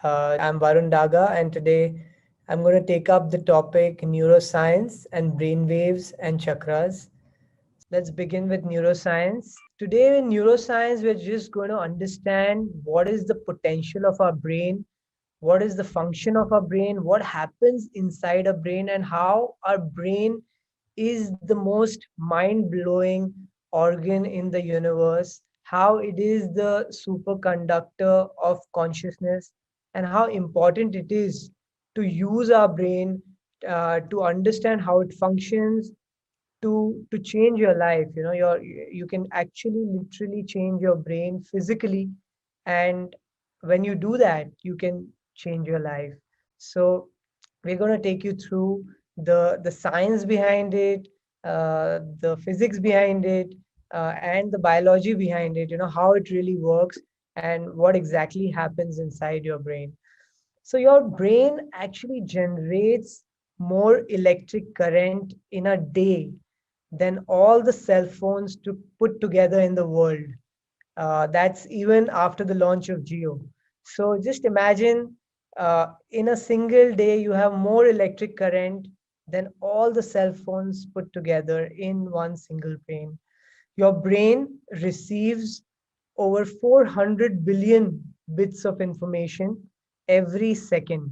I'm Varun Daga, and today I'm going to take up the topic neuroscience and brainwaves and chakras. Let's begin with neuroscience. Today, in neuroscience, we're just going to understand what is the potential of our brain, what is the function of our brain, what happens inside our brain, and how our brain is the most mind blowing organ in the universe, how it is the superconductor of consciousness, and how important it is to use our brain to understand how it functions to change your life. You can actually literally change your brain physically, and when you do that you can change your life. So we're going to take you through the science behind it, the physics behind it, and the biology behind it, how it really works and what exactly happens inside your brain. So your brain actually generates more electric current in a day than all the cell phones to put together in the world. That's even after the launch of Geo. So just imagine, in a single day, you have more electric current than all the cell phones put together in one single brain. Your brain receives over 400 billion bits of information every second.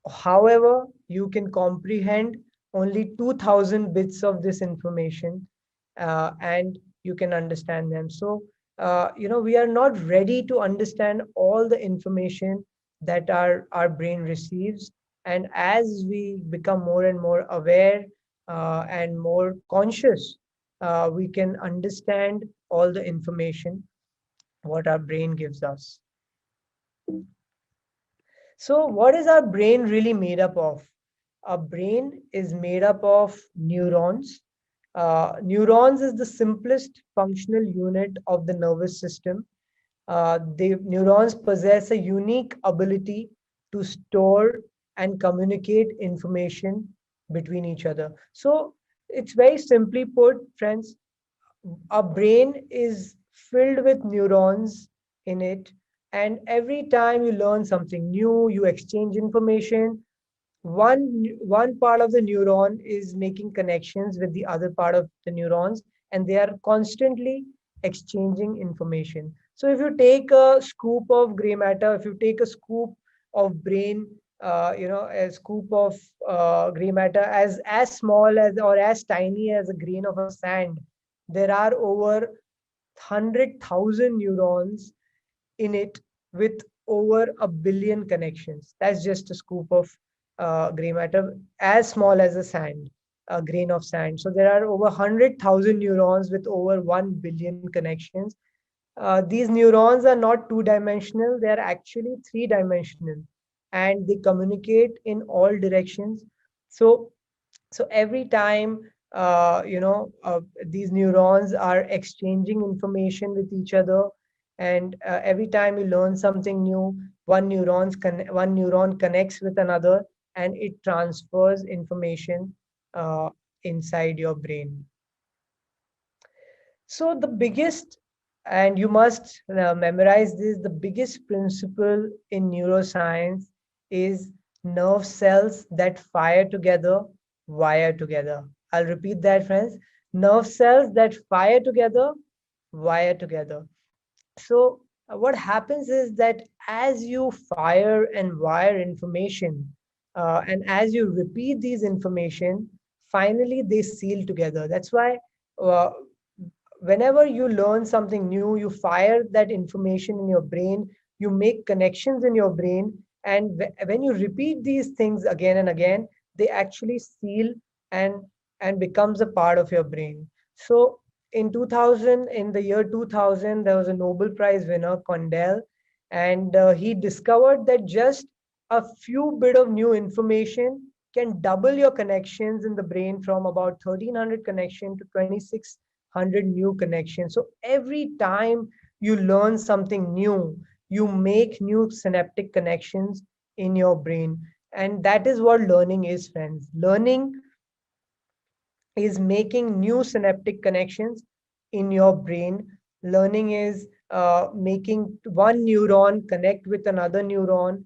However, you can comprehend only 2000 bits of this information, and you can understand them. So, we are not ready to understand all the information that our brain receives. And as we become more and more aware and more conscious, we can understand all the information what our brain gives us. So, what is our brain really made up of? Our brain is made up of neurons. Neurons is the simplest functional unit of the nervous system. The neurons possess a unique ability to store and communicate information between each other. So, it's very simply put, friends, our brain is filled with neurons in it, and every time you learn something new, you exchange information. One part of the neuron is making connections with the other part of the neurons, and they are constantly exchanging information. So if you take a scoop of gray matter, if you take a scoop of brain, a scoop of gray matter as small as or as tiny as a grain of a sand, there are over 100,000 neurons in it with over a billion connections. That's just a scoop of gray matter, as small as a grain of sand. So there are over 100,000 neurons with over 1 billion connections. These neurons are not two-dimensional, they are actually three-dimensional, and they communicate in all directions. So every time these neurons are exchanging information with each other, and every time you learn something new, one neuron connects with another, and it transfers information uh, inside your brain. So the biggest, and you must memorize this, the biggest principle in neuroscience is nerve cells that fire together, wire together. I'll repeat that, friends. Nerve cells that fire together, wire together. So what happens is that as you fire and wire information, and as you repeat these information, finally they seal together. That's why uh, whenever you learn something new, you fire that information in your brain, you make connections in your brain, and when you repeat these things again and again, they actually seal and becomes a part of your brain. So in the year 2000, there was a Nobel Prize winner, Condell, and he discovered that just a few bit of new information can double your connections in the brain from about 1300 connection to 2600 new connections. So every time you learn something new, you make new synaptic connections in your brain. And that is what learning is, friends. Learning is making new synaptic connections in your brain. Learning is making one neuron connect with another neuron,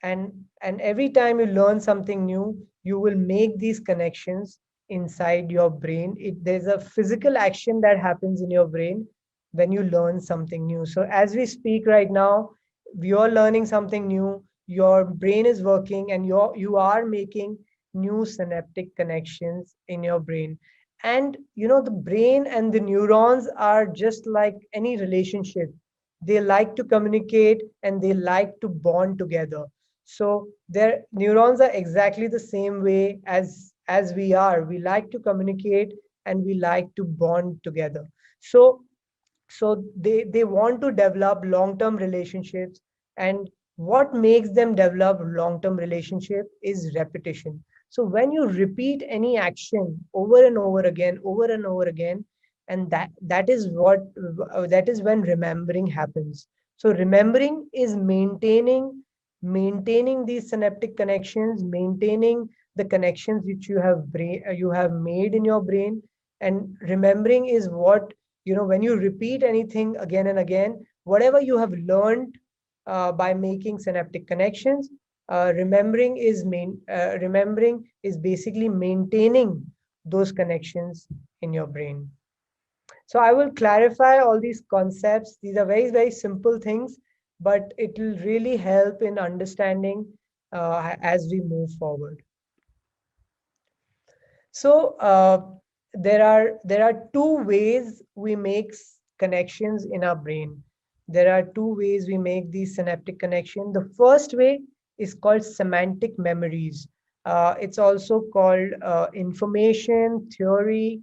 and every time you learn something new, you will make these connections inside your brain. There's a physical action that happens in your brain when you learn something new. So as we speak right now, you're learning something new, your brain is working, and you are making new synaptic connections in your brain. And the brain and the neurons are just like any relationship. They like to communicate and they like to bond together. So their neurons are exactly the same way as we are. We like to communicate and we like to bond together. So they want to develop long term relationships. And what makes them develop long term relationship is repetition. So when you repeat any action over and over again, over and over again, and that is when remembering happens. So remembering is maintaining these synaptic connections, maintaining the connections which you have made in your brain. And remembering is what, when you repeat anything again and again, whatever you have learned by making synaptic connections, remembering is basically maintaining those connections in your brain. So I will clarify all these concepts. These are very, very simple things, but it will really help in understanding as we move forward. So there are two ways we make connections in our brain. There are two ways we make these synaptic connections. The first way is called semantic memories. It's also called information theory,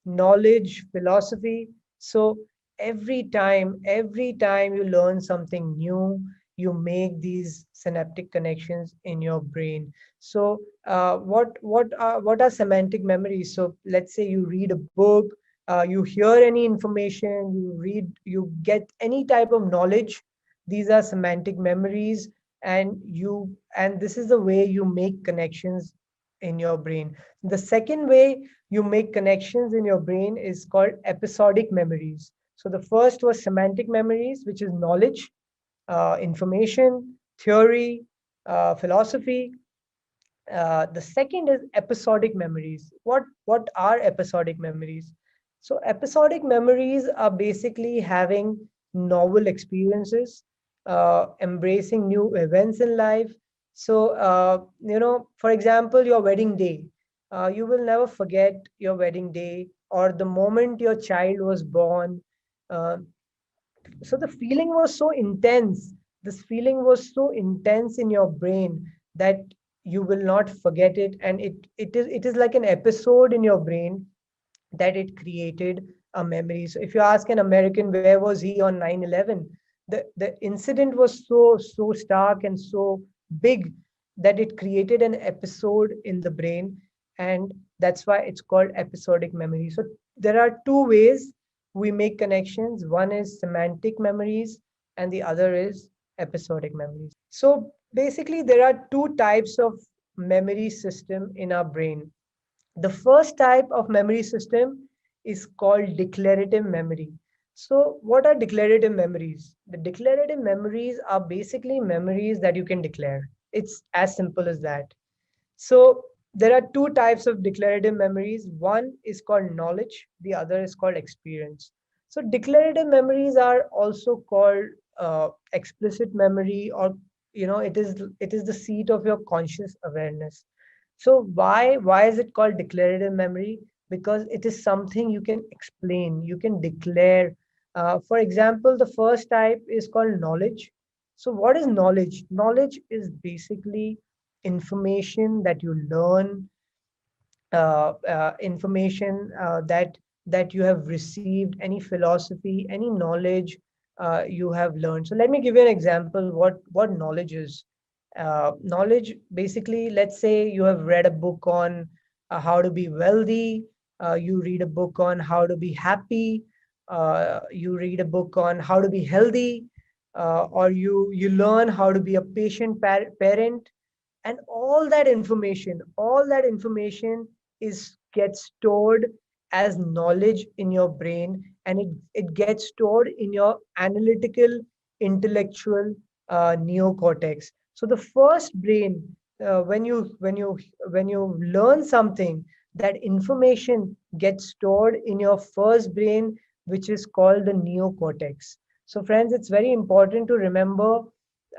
knowledge, philosophy. So every time you learn something new, you make these synaptic connections in your brain. So what are semantic memories? So let's say you read a book, you hear any information, you get any type of knowledge. These are semantic memories, and this is the way you make connections in your brain. The second way you make connections in your brain is called episodic memories. So the first was semantic memories, which is knowledge, information, theory, philosophy. The second is episodic memories. What are episodic memories? So episodic memories are basically having novel experiences, embracing new events in life. So for example, your wedding day. You will never forget your wedding day, or the moment your child was born. Uh, so the feeling was so intense. This feeling was so intense in your brain that you will not forget it, and it is like an episode in your brain that it created a memory. So if you ask an American where was he on 9/11, the incident was so stark and so big that it created an episode in the brain, and that's why it's called episodic memory. So there are two ways we make connections. One is semantic memories, and the other is episodic memories. So basically, there are two types of memory system in our brain. The first type of memory system is called declarative memory. So, what are declarative memories? The declarative memories are basically memories that you can declare. It's as simple as that. So, there are two types of declarative memories. One is called knowledge, the other is called experience. So, declarative memories are also called explicit memory, or it is the seat of your conscious awareness. So why is it called declarative memory? Because it is something you can explain, you can declare. For example, the first type is called knowledge. So what is knowledge? Knowledge is basically information that you learn, information that you have received, any philosophy, any knowledge you have learned. So let me give you an example. What knowledge is? Knowledge basically, let's say you have read a book on how to be wealthy. You read a book on how to be happy. You read a book on how to be healthy, or you learn how to be a patient parent. And all that information is gets stored as knowledge in your brain, and it gets stored in your analytical intellectual neocortex. So the first brain, when you learn something, that information gets stored in your first brain, which is called the neocortex. So friends, it's very important to remember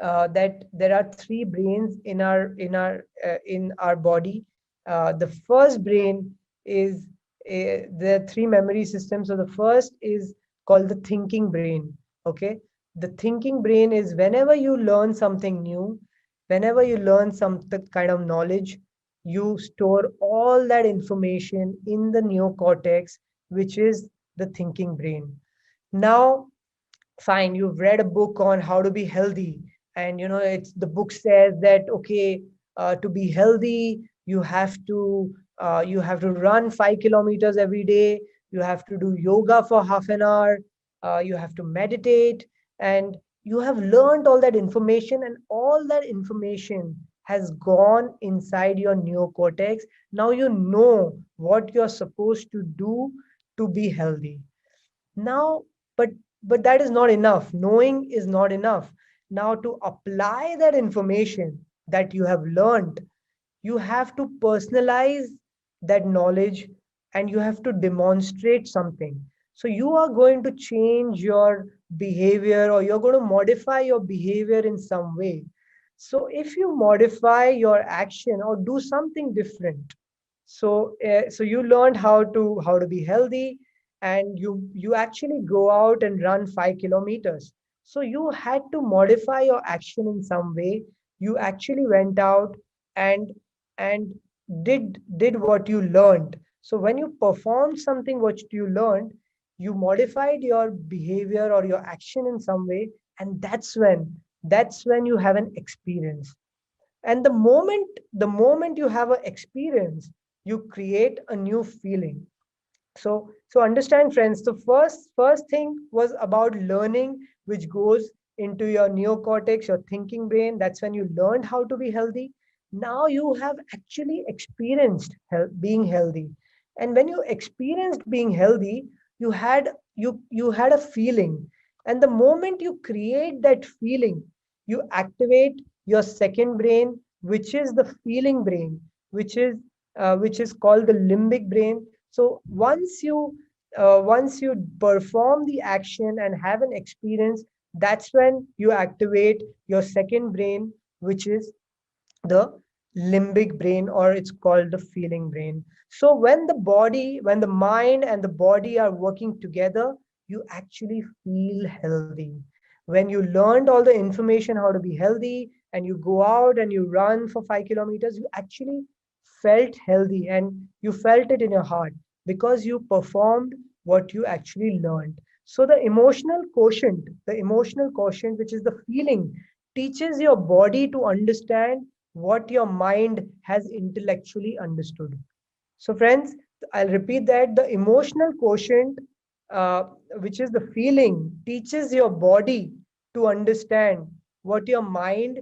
that there are three brains in our body. The first brain is the three memory systems. So the first is called the thinking brain. Okay, the thinking brain is whenever you learn something new, whenever you learn some kind of knowledge, you store all that information in the neocortex, which is the thinking brain. Now, fine, you've read a book on how to be healthy, and it's the book says that, okay, to be healthy, you have to run 5 kilometers every day, you have to do yoga for half an hour, you have to meditate, and you have learned all that information, and all that information has gone inside your neocortex. Now you know what you're supposed to do to be healthy. Now, but that is not enough. Knowing is not enough. Now, to apply that information that you have learned, you have to personalize that knowledge, and you have to demonstrate something. So you are going to change your behavior, or you're going to modify your behavior in some way. So if you modify your action or do something different, so you learned how to be healthy, and you actually go out and run 5 kilometers. So you had to modify your action in some way. You actually went out and and did what you learned. So when you performed something what you learned, you modified your behavior or your action in some way, and that's when you have an experience. And the moment you have an experience, you create a new feeling. So understand, friends, the first thing was about learning, which goes into your neocortex, your thinking brain. That's when you learned how to be healthy. Now you have actually experienced being healthy. And when you experienced being healthy, you had a feeling. And the moment you create that feeling, you activate your second brain, which is the feeling brain, which is called the limbic brain. So once you perform the action and have an experience, that's when you activate your second brain, which is the limbic brain, or it's called the feeling brain. So when the mind and the body are working together, you actually feel healthy. When you learned all the information how to be healthy, and you go out and you run for 5 kilometers, you actually felt healthy, and you felt it in your heart because you performed what you actually learned. So the emotional quotient, which is the feeling, teaches your body to understand what your mind has intellectually understood. So, friends, I'll repeat that the emotional quotient, uh, which is the feeling, teaches your body to understand what your mind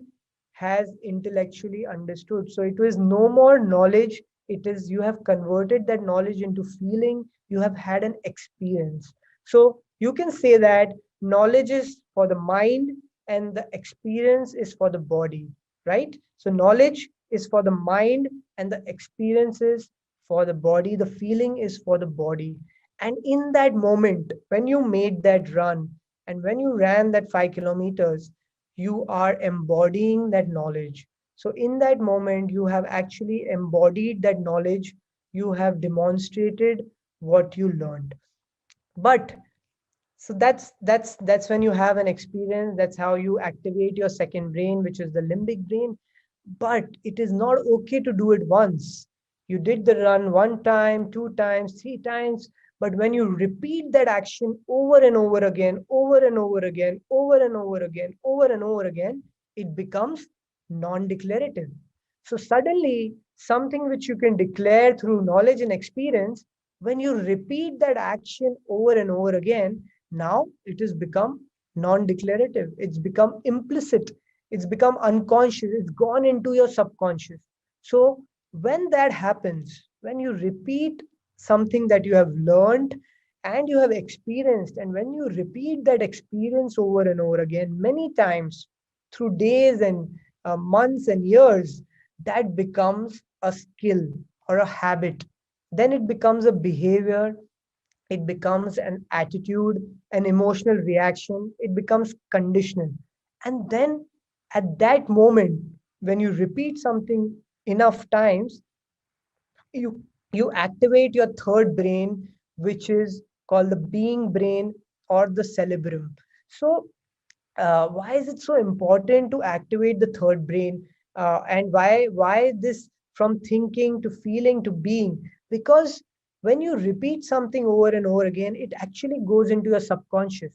has intellectually understood. So, it was no more knowledge, it is you have converted that knowledge into feeling, you have had an experience. So, you can say that knowledge is for the mind and the experience is for the body, right? So, knowledge is for the mind and the experiences for the body, the feeling is for the body. And in that moment, when you made that run and when you ran that 5 kilometers, you are embodying that knowledge. So in that moment, you have actually embodied that knowledge, you have demonstrated what you learned. But so that's when you have an experience, that's how you activate your second brain, which is the limbic brain. But it is not okay to do it once. You did the run one time, two times, three times, but when you repeat that action over and over again, over and over again, over and over again, over and over again, it becomes non-declarative. So suddenly something which you can declare through knowledge and experience, when you repeat that action over and over again, now it has become non-declarative, it's become implicit, it's become unconscious, it's gone into your subconscious. So when that happens, when you repeat something that you have learned and you have experienced, and when you repeat that experience over and over again many times through days and months and years, that becomes a skill or a habit. Then it becomes a behavior, it becomes an attitude, an emotional reaction, it becomes conditional. And then at that moment, when you repeat something enough times, you you activate your third brain, which is called the being brain or the cerebrum. So why is it so important to activate the third brain, and why this, from thinking to feeling to being? Because when you repeat something over and over again, it actually goes into your subconscious.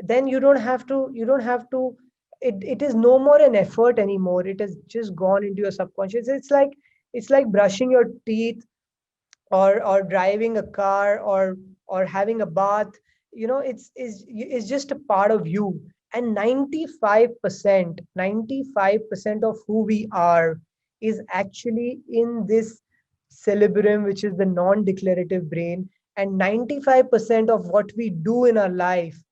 Then you don't have to it is no more an effort anymore, it has just gone into your subconscious. It's like brushing your teeth, or driving a car, or having a bath. It's just a part of you. And 95% of who we are is actually in this cerebrum, which is the non-declarative brain. And 95% of what we do in our life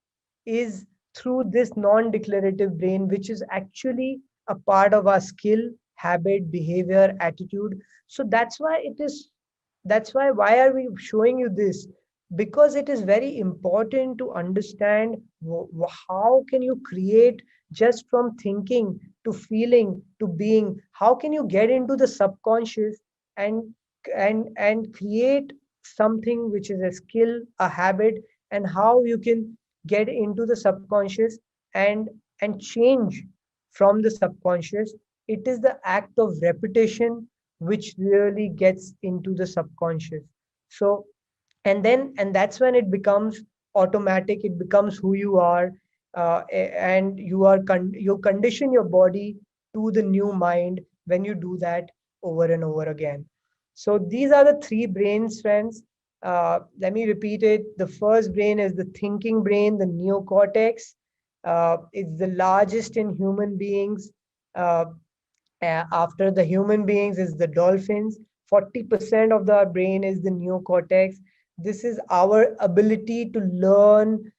is through this non-declarative brain, which is actually a part of our skill, habit, behavior, attitude. So that's why are we showing you this? Because it is very important to understand how can you create, just from thinking to feeling to being, how can you get into the subconscious and and create something which is a skill, a habit, and how you can get into the subconscious and change from the subconscious. It is the act of repetition which really gets into the subconscious. So, and that's when it becomes automatic, it becomes who you are. And you condition your body to the new mind when you do that over and over again. So these are the three brains, friends. Let me repeat it. The first brain is the thinking brain, the neocortex. It's the largest in human beings. uh, After the human beings is the dolphins. 40% of the brain is the neocortex. This is our ability to learn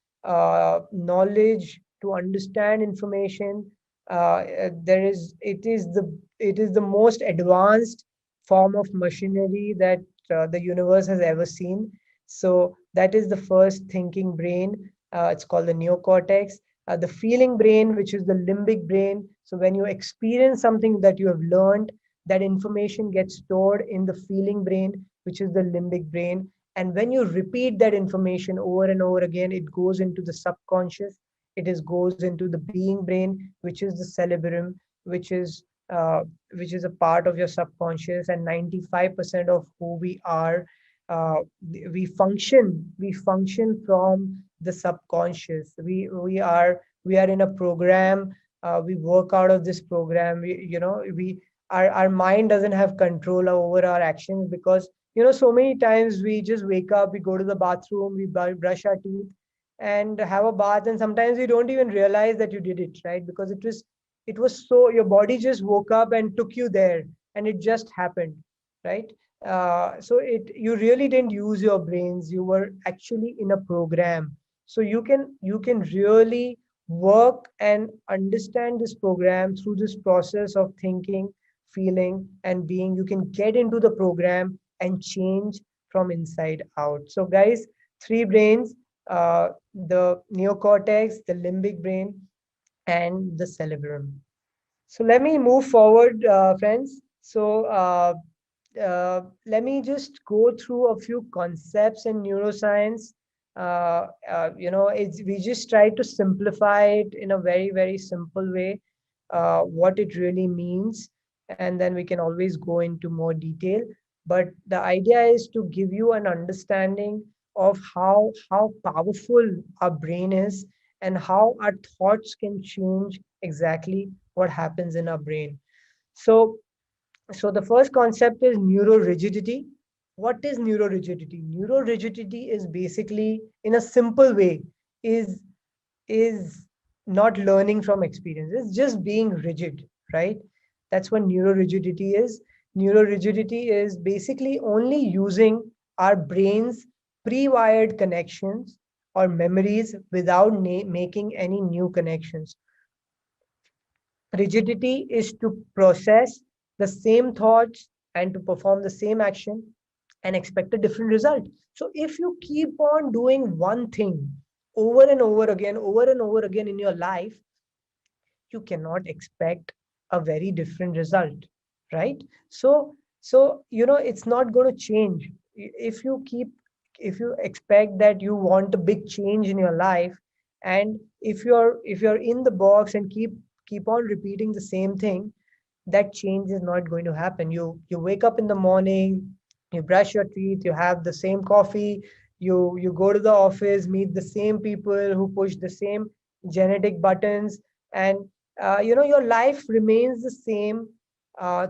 knowledge, to understand information. There is it is the most advanced form of machinery that the universe has ever seen. So that is the first thinking brain. It's called the neocortex. The feeling brain, which is the limbic brain. So when you experience something that you have learned, that information gets stored in the feeling brain, which is the limbic brain. And when you repeat that information over and over again, it goes into the subconscious. Goes into the being brain, which is the cerebrum, which is uh, which is a part of your subconscious. And 95% of who we are, uh, we function from the subconscious. We are in a program. We work out of this program. Our mind doesn't have control over our actions, because so many times we just wake up, we go to the bathroom, we brush our teeth and have a bath, and sometimes we don't even realize that you did it, right? Because it was so, your body just woke up and took you there, and it just happened, right? So you really didn't use your brains, you were actually in a program. So you can really work and understand this program through this process of thinking, feeling, and being. You can get into the program and change from inside out. So guys, three brains: the neocortex, the limbic brain, and the cerebrum. So let me move forward, friends. So let me just go through a few concepts in neuroscience. We just try to simplify it in a very, very simple way, what it really means, and then we can always go into more detail. But the idea is to give you an understanding of how powerful our brain is, and how our thoughts can change exactly what happens in our brain. So so the first concept is neurorigidity. What is neurorigidity? Neurorigidity is basically, in a simple way, is is not learning from experience. It's just being rigid, right? That's what neurorigidity is. Neurorigidity is basically only using our brain's pre-wired connections or memories without making any new connections. Rigidity is to process the same thoughts and to perform the same action and expect a different result. So if you keep on doing one thing over and over again in your life, you cannot expect a very different result, right? So it's not going to change. If you keep, if you expect that you want a big change in your life, and if you're in the box and keep on repeating the same thing, that change is not going to happen. You wake up in the morning, you brush your teeth, you have the same coffee, you go to the office, meet the same people who push the same genetic buttons, and your life remains the same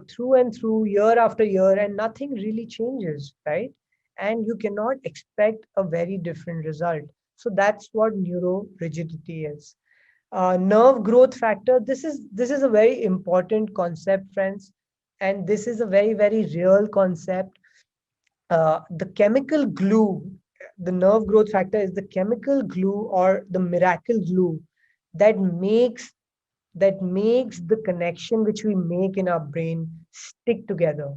through and through, year after year, and nothing really changes, right? And you cannot expect a very different result. So that's what neuro rigidity is. Nerve growth factor, this is a very important concept, friends, and this is a very, very real concept. The chemical glue, the nerve growth factor is the chemical glue or the miracle glue that makes the connection which we make in our brain stick together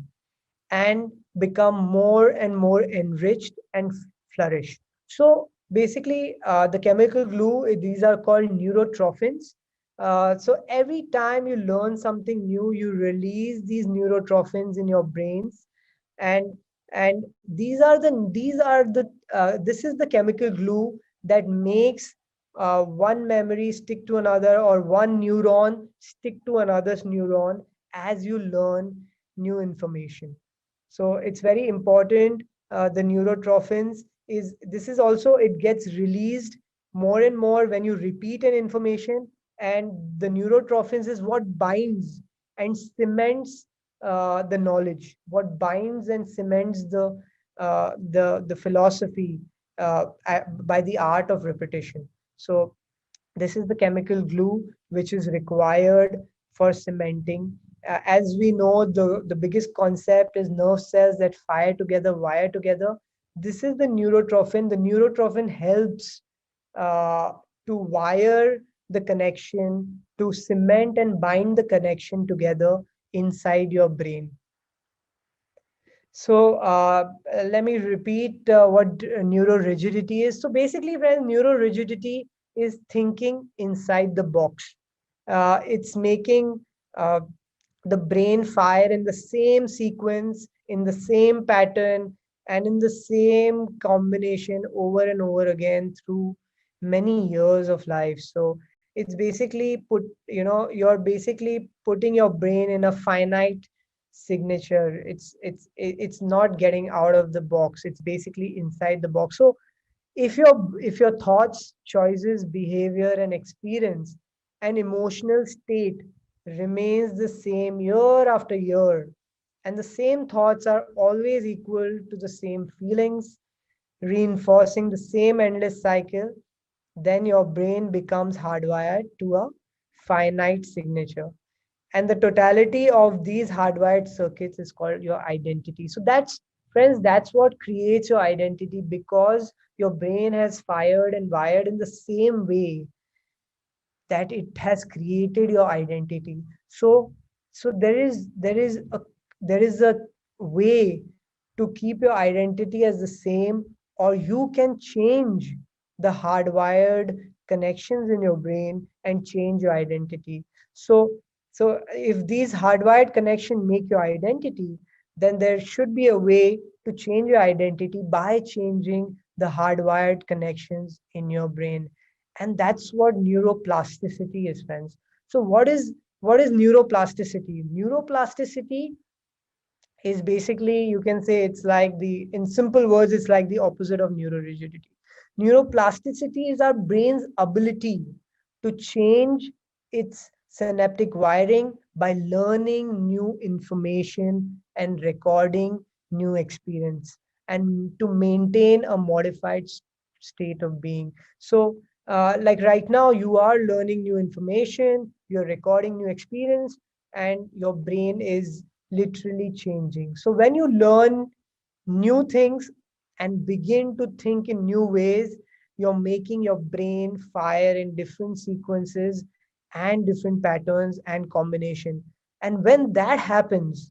and become more and more enriched and flourish. So basically, the chemical glue, these are called neurotrophins. So every time you learn something new, you release these neurotrophins in your brains, and this is the chemical glue that makes one memory stick to another, or one neuron stick to another's neuron as you learn new information. So it's very important. The neurotrophins is, this is also, it gets released more and more when you repeat an information, and the neurotrophins is what binds and cements the knowledge, what binds and cements the philosophy by the art of repetition. So this is the chemical glue which is required for cementing. As we know, the biggest concept is nerve cells that fire together, wire together. This is the neurotrophin. The neurotrophin helps uh, to wire the connection, to cement and bind the connection together inside your brain. So let me repeat what neurorigidity is. So basically, friends, neurorigidity is thinking inside the box. It's making uh, the brain fire in the same sequence, in the same pattern, and in the same combination over and over again through many years of life. So it's basically you're basically putting your brain in a finite signature. It's not getting out of the box. It's basically inside the box. So if your thoughts, choices, behavior, and experience and emotional state remains the same year after year, and the same thoughts are always equal to the same feelings, reinforcing the same endless cycle, then your brain becomes hardwired to a finite signature. And the totality of these hardwired circuits is called your identity. So that's, friends, that's what creates your identity, because your brain has fired and wired in the same way that it has created your identity. So there is a way to keep your identity as the same, or you can change the hardwired connections in your brain and change your identity. So so if these hardwired connections make your identity, then there should be a way to change your identity by changing the hardwired connections in your brain. And that's what neuroplasticity is, friends. So what is neuroplasticity? Neuroplasticity is basically, you can say, it's like the, in simple words, it's like the opposite of neurorigidity. Neuroplasticity is our brain's ability to change its synaptic wiring by learning new information and recording new experience, and to maintain a modified state of being. So like right now, you are learning new information, you're recording new experience, and your brain is literally changing. So when you learn new things and begin to think in new ways, you're making your brain fire in different sequences, and different patterns and combination. And when that happens,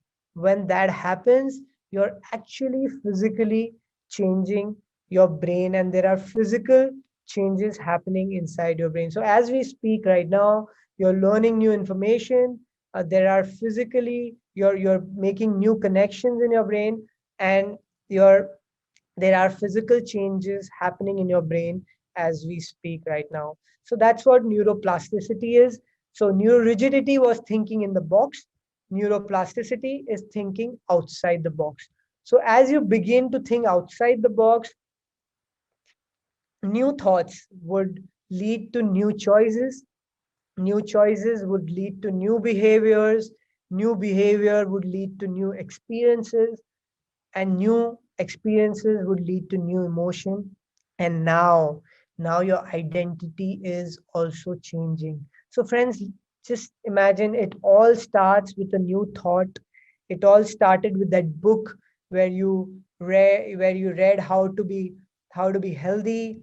you're actually physically changing your brain, and there are physical changes happening inside your brain. So as we speak right now, you're learning new information. There are physically you're making new connections in your brain, and you're there are physical changes happening in your brain as we speak right now. So that's what neuroplasticity is. So neurorigidity was thinking in the box. Neuroplasticity is thinking outside the box. So as you begin to think outside the box, new thoughts would lead to new choices. New choices would lead to new behaviors. New behavior would lead to new experiences, and new experiences would lead to new emotion. And now your identity is also changing. So friends, just imagine, it all starts with a new thought. It all started with that book where you read how to be healthy.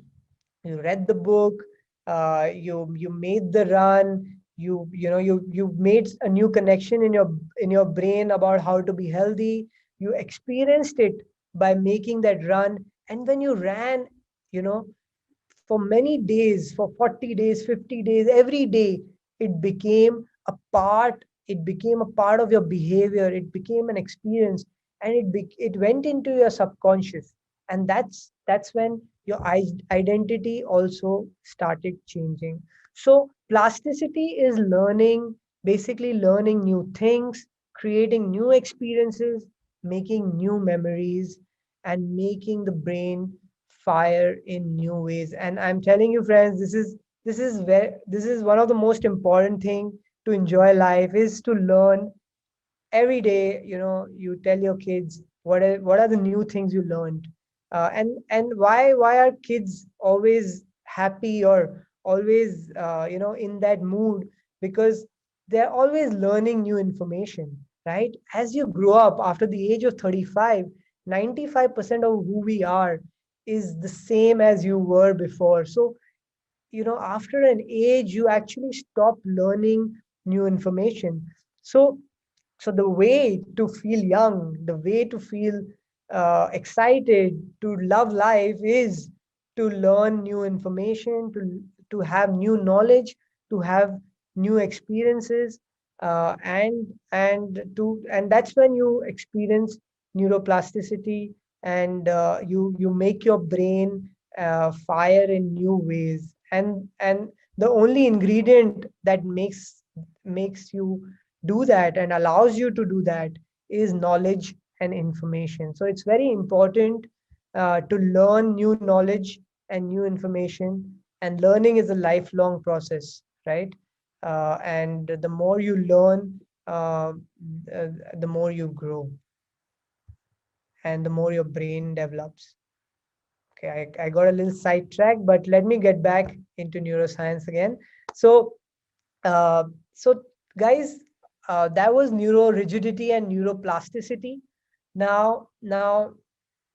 You read the book. You made the run. You made a new connection in your brain about how to be healthy. You experienced it by making that run. And when you ran, you know for many days, for 40 days, 50 days, every day, it became a part of your behavior. It became an experience, and it went into your subconscious. And that's when your identity also started changing. So plasticity is learning, basically learning new things, creating new experiences, making new memories, and making the brain fire in new ways. And I'm telling you, friends, this is one of the most important thing to enjoy life, is to learn every day. You tell your kids what are the new things you learned. And why are kids always happy, or always in that mood? Because they're always learning new information, right? As you grow up after the age of 35, 95% of who we are is the same as you were before. So after an age, you actually stop learning new information. So so the way to feel young, the way to feel excited, to love life, is to learn new information, to have new knowledge, to have new experiences, and that's when you experience neuroplasticity, and you make your brain fire in new ways. And the only ingredient that makes you do that and allows you to do that is knowledge and information. So it's very important to learn new knowledge and new information. And learning is a lifelong process, right? And the more you learn, the more you grow, and the more your brain develops. Okay, I got a little sidetracked, but let me get back into neuroscience again. So, uh, so guys, that was neurorigidity and neuroplasticity. Now,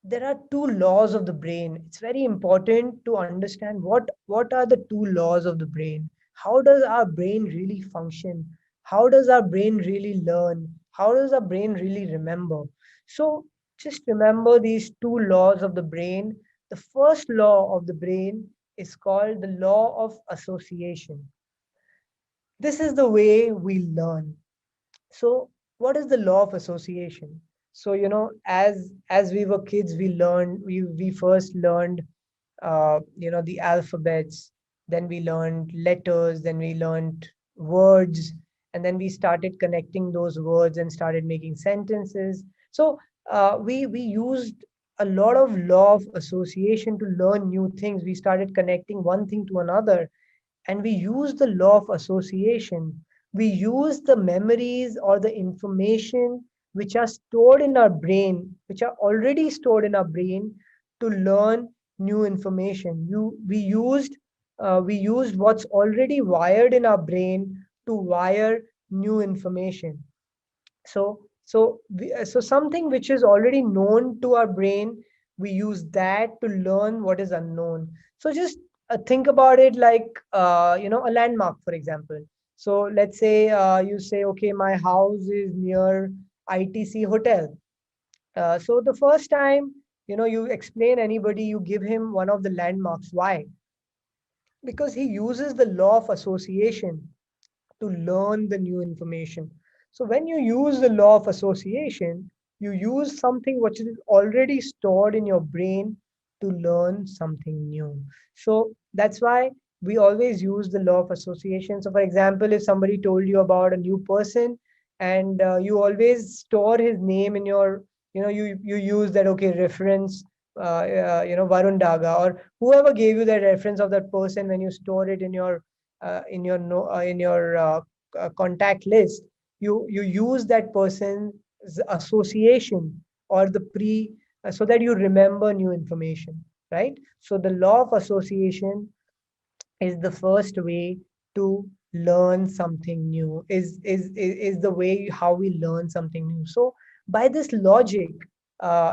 there are two laws of the brain. It's very important to understand what are the two laws of the brain. How does our brain really function? How does our brain really learn? How does our brain really remember? So just remember these two laws of the brain. The first law of the brain is called the law of association. This is the way we learn. So what is the law of association? So as we were kids, we first learned the alphabets. Then we learned letters. Then we learned words. And then we started connecting those words and started making sentences. So we used a lot of law of association to learn new things. We started connecting one thing to another, and we use the law of association. We use the memories or the information which are stored in our brain, which are already stored in our brain, to learn new information. We used what's already wired in our brain to wire new information. So something which is already known to our brain, we use that to learn what is unknown. So just think about it like a landmark, for example. So let's say you say, okay, my house is near ITC hotel. So the first time, you explain anybody, you give him one of the landmarks. Why? Because he uses the law of association to learn the new information. So when you use the law of association, you use something which is already stored in your brain to learn something new. So that's why we always use the law of association. So for example, if somebody told you about a new person, and you always store his name in your, you use that, okay, reference, Varun Daga, or whoever gave you that reference of that person, when you store it in your no, in your contact list, you use that person's association or the so that you remember new information, right? So the law of association is the first way to learn something new, is the way how we learn something new. So by this logic,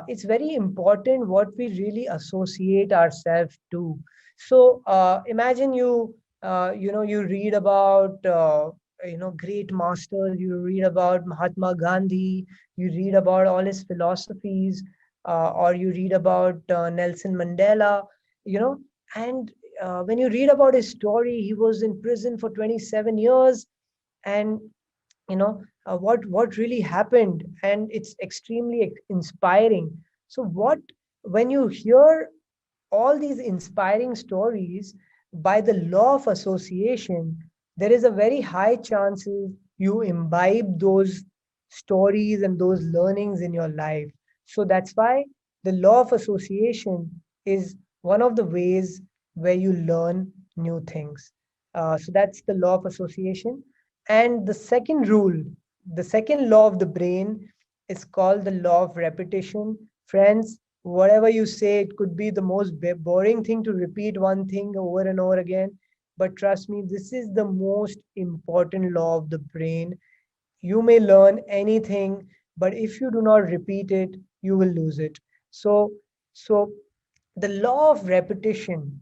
it's very important what we really associate ourselves to. So imagine you read about great masters, you read about Mahatma Gandhi, you read about all his philosophies, or you read about Nelson Mandela, you know and when you read about his story, he was in prison for 27 years, and what really happened, and it's extremely inspiring. So what when you hear all these inspiring stories, by the law of association, there is a very high chances you imbibe those stories and those learnings in your life. So that's why the law of association is one of the ways where you learn new things. So that's the law of association. And the second rule, the second law of the brain, is called the law of repetition. Friends, whatever you say, it could be the most boring thing to repeat one thing over and over again. But trust me, this is the most important law of the brain. You may learn anything, but if you do not repeat it, you will lose it. So the law of repetition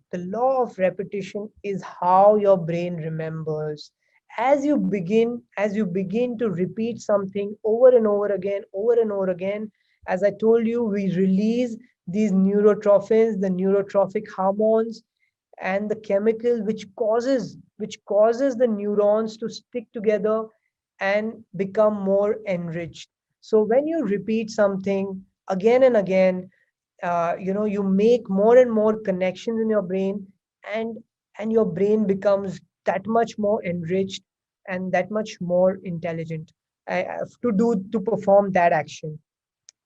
is how your brain remembers. As you begin to repeat something over and over again, as I told you, we release these neurotrophins, the neurotrophic hormones, and the chemical which causes the neurons to stick together and become more enriched. So when you repeat something again and again, you make more and more connections in your brain, and your brain becomes that much more enriched and that much more intelligent, to perform that action.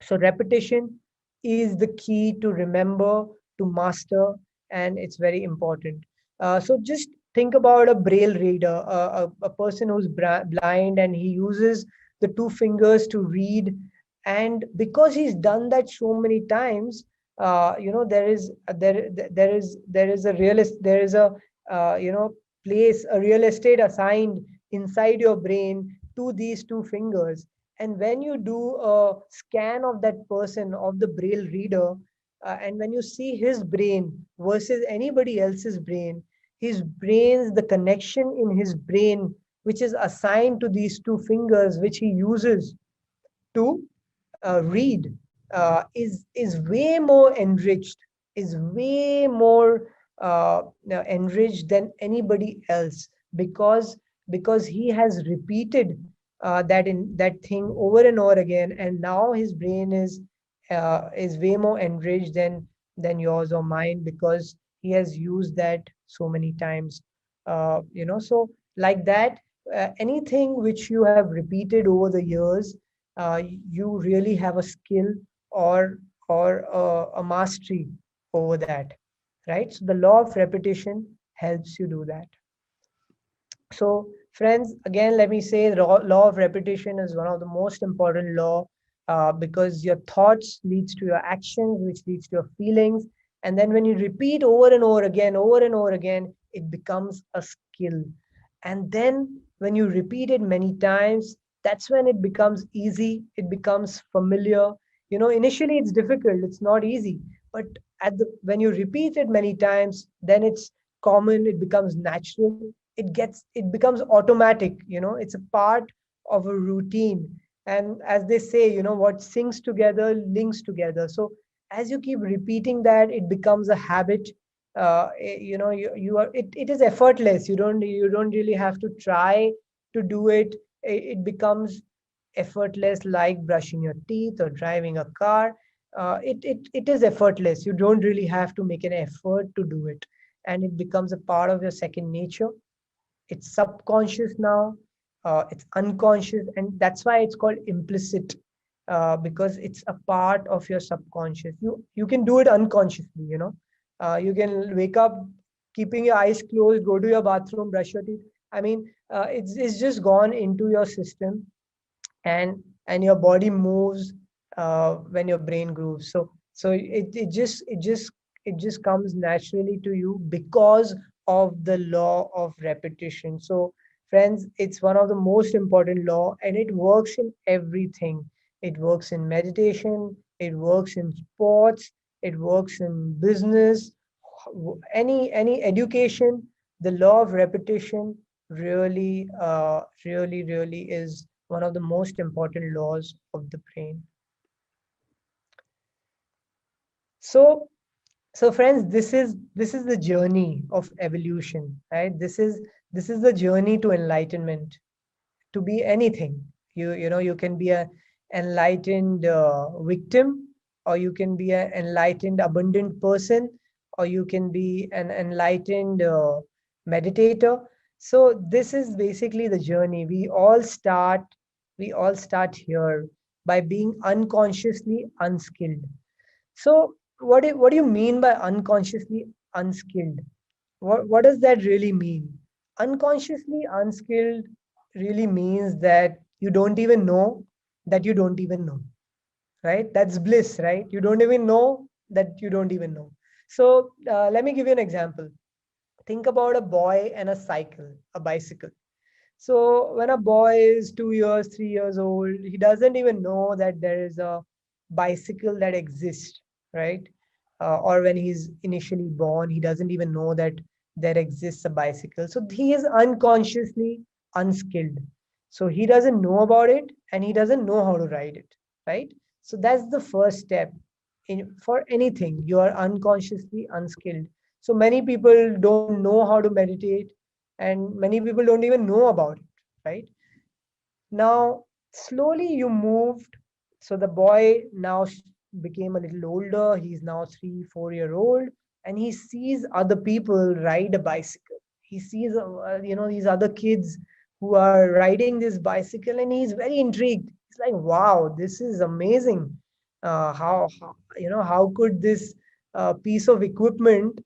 So repetition is the key to remember, to master, and it's very important. So just think about a braille reader, a person who's blind, and he uses the two fingers to read. And because he's done that so many times, there is a realist there is a place, a real estate assigned inside your brain to these two fingers. And when you do a scan of that person, of the braille reader, and when you see his brain versus anybody else's brain, the connection in his brain, which is assigned to these two fingers, which he uses to read, is way more enriched, is way more enriched than anybody else, because he has repeated that thing over and over again, and now his brain is way more enriched than yours or mine, because he has used that so many times. So like that, anything which you have repeated over the years, you really have a skill, or a mastery over that, right? So the law of repetition helps you do that. So friends, again, let me say, the law of repetition is one of the most important law, because your thoughts leads to your actions, which leads to your feelings. And then when you repeat over and over again, it becomes a skill. And then when you repeat it many times, that's when it becomes easy, it becomes familiar. Initially it's difficult, it's not easy, but when you repeat it many times, then it's common, it becomes natural, it becomes automatic. It's a part of a routine. And as they say, what sings together links together. So as you keep repeating that, it becomes a habit. You are it is effortless. You don't really have to try to do it. It becomes effortless, like brushing your teeth or driving a car. It is effortless. You don't really have to make an effort to do it, and it becomes a part of your second nature. It's subconscious now. It's unconscious, and that's why it's called implicit, because it's a part of your subconscious. You can do it unconsciously. You can wake up keeping your eyes closed, go to your bathroom, brush your teeth. I mean, it's just gone into your system, and your body moves when your brain grooves. So it just comes naturally to you because of the law of repetition. So friends, it's one of the most important law, and it works in everything. It works in meditation, it works in sports, it works in business, any education. The law of repetition really is one of the most important laws of the brain. So so friends, this is the journey of evolution, right? This is the journey to enlightenment, to be anything. You can be a enlightened victim, or you can be an enlightened abundant person, or you can be an enlightened meditator. So this is basically the journey. We all start here by being unconsciously unskilled. So what do you mean by unconsciously unskilled? What does that really mean? Unconsciously unskilled really means that you don't even know that you don't even know, right? That's bliss, right? You don't even know that you don't even know. So let me give you an example. Think about a boy and a cycle, a bicycle. So when a boy is 2 years, 3 years old, he doesn't even know that there is a bicycle that exists, right? Or when he's initially born, he doesn't even know that there exists a bicycle. So he is unconsciously unskilled. So he doesn't know about it, and he doesn't know how to ride it, right? So that's the first step. For anything, you are unconsciously unskilled. So many people don't know how to meditate, and many people don't even know about it, right? Now slowly you moved. So the boy now became a little older. He's now 3 4 year old, and he sees other people ride a bicycle. He sees these other kids who are riding this bicycle, and he's very intrigued. He's like, wow, this is amazing. How could this piece of equipment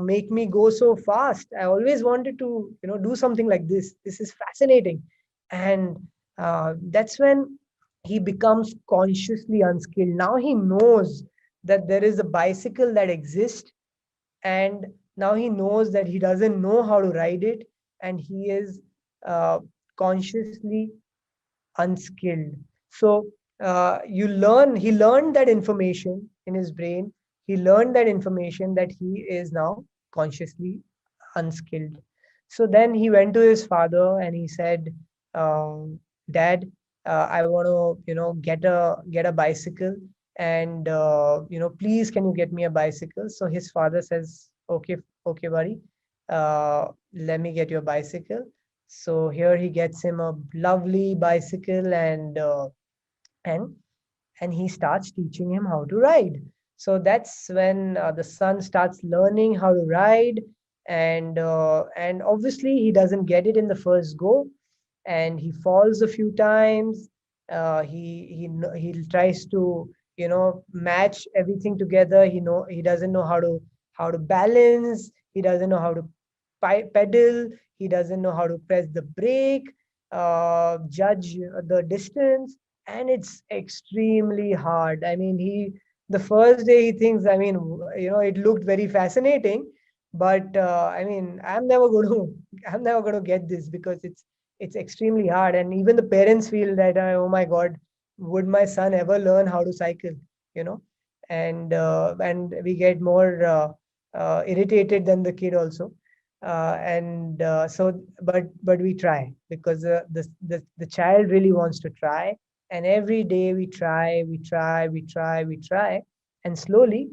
make me go so fast? I always wanted to do something like this. This is fascinating. And that's when he becomes consciously unskilled. Now he knows that there is a bicycle that exists, and now he knows that he doesn't know how to ride it, and he is consciously unskilled. So he learned that information in his brain. He learned that information that he is now consciously unskilled. So then he went to his father and he said, Dad, I want to get a bicycle, and please, can you get me a bicycle? So his father says, okay, okay, buddy, let me get you a bicycle. So here he gets him a lovely bicycle, and and he starts teaching him how to ride. So that's when the son starts learning how to ride, and obviously he doesn't get it in the first go, and he falls a few times. He tries to match everything together. He doesn't know how to balance. He doesn't know how to pedal. He doesn't know how to press the brake, judge the distance, and it's extremely hard. I mean, the first day he thinks, I mean, it looked very fascinating, but I mean, I'm never going to get this, because it's extremely hard. And even the parents feel that, oh my god, would my son ever learn how to cycle? you know and we get more irritated than the kid also. But we try because the child really wants to try, and every day we try, and slowly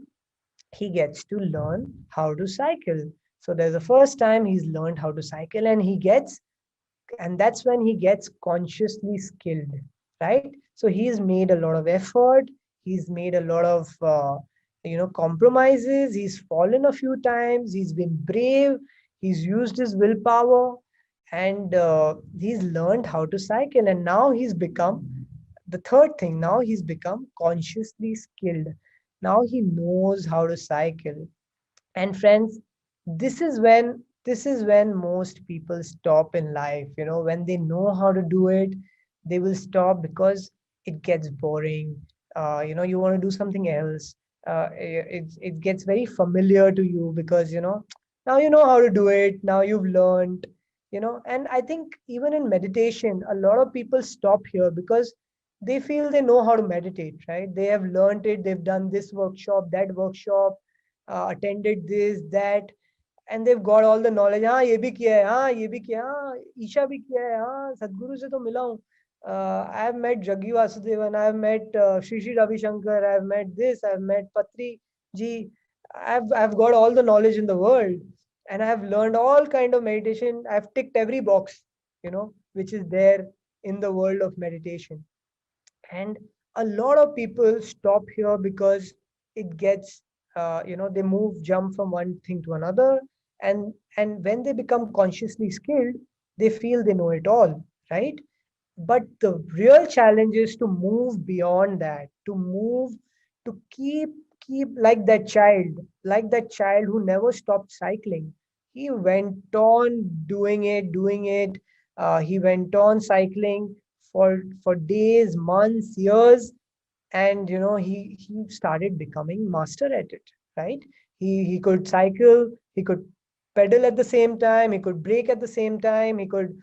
he gets to learn how to cycle. So there's the first time he's learned how to cycle, and that's when he gets consciously skilled, right? So he's made a lot of effort, he's made a lot of compromises, he's fallen a few times, he's been brave, he's used his willpower, and he's learned how to cycle, and now he's become the third thing. Now he's become consciously skilled. Now he knows how to cycle. And friends, this is when most people stop in life. When they know how to do it, they will stop because it gets boring. You want to do something else. It gets very familiar to you because now you know how to do it, now you've learned. And I think even in meditation, a lot of people stop here because they feel they know how to meditate, right? They have learned it, they've done this workshop, that workshop, attended this, that, and they've got all the knowledge. हाँ ये भी किया है, हाँ ये भी किया, हाँ ईशा भी किया है, हाँ सदगुरु से तो मिला हूँ. I have met Jaggi Vasudevan, I have met Shri Ravi Shankar, I have met this, I have met Patri ji. I've got all the knowledge in the world, and I have learned all kind of meditation. I've ticked every box, which is there in the world of meditation. And a lot of people stop here because it gets they jump from one thing to another, and when they become consciously skilled, they feel they know it all, right? But the real challenge is to move beyond that, to move, to keep like that child who never stopped cycling. He went on doing it. He went on cycling for days, months, years, and he started becoming master at it, right? He could cycle, he could pedal at the same time, he could brake at the same time, he could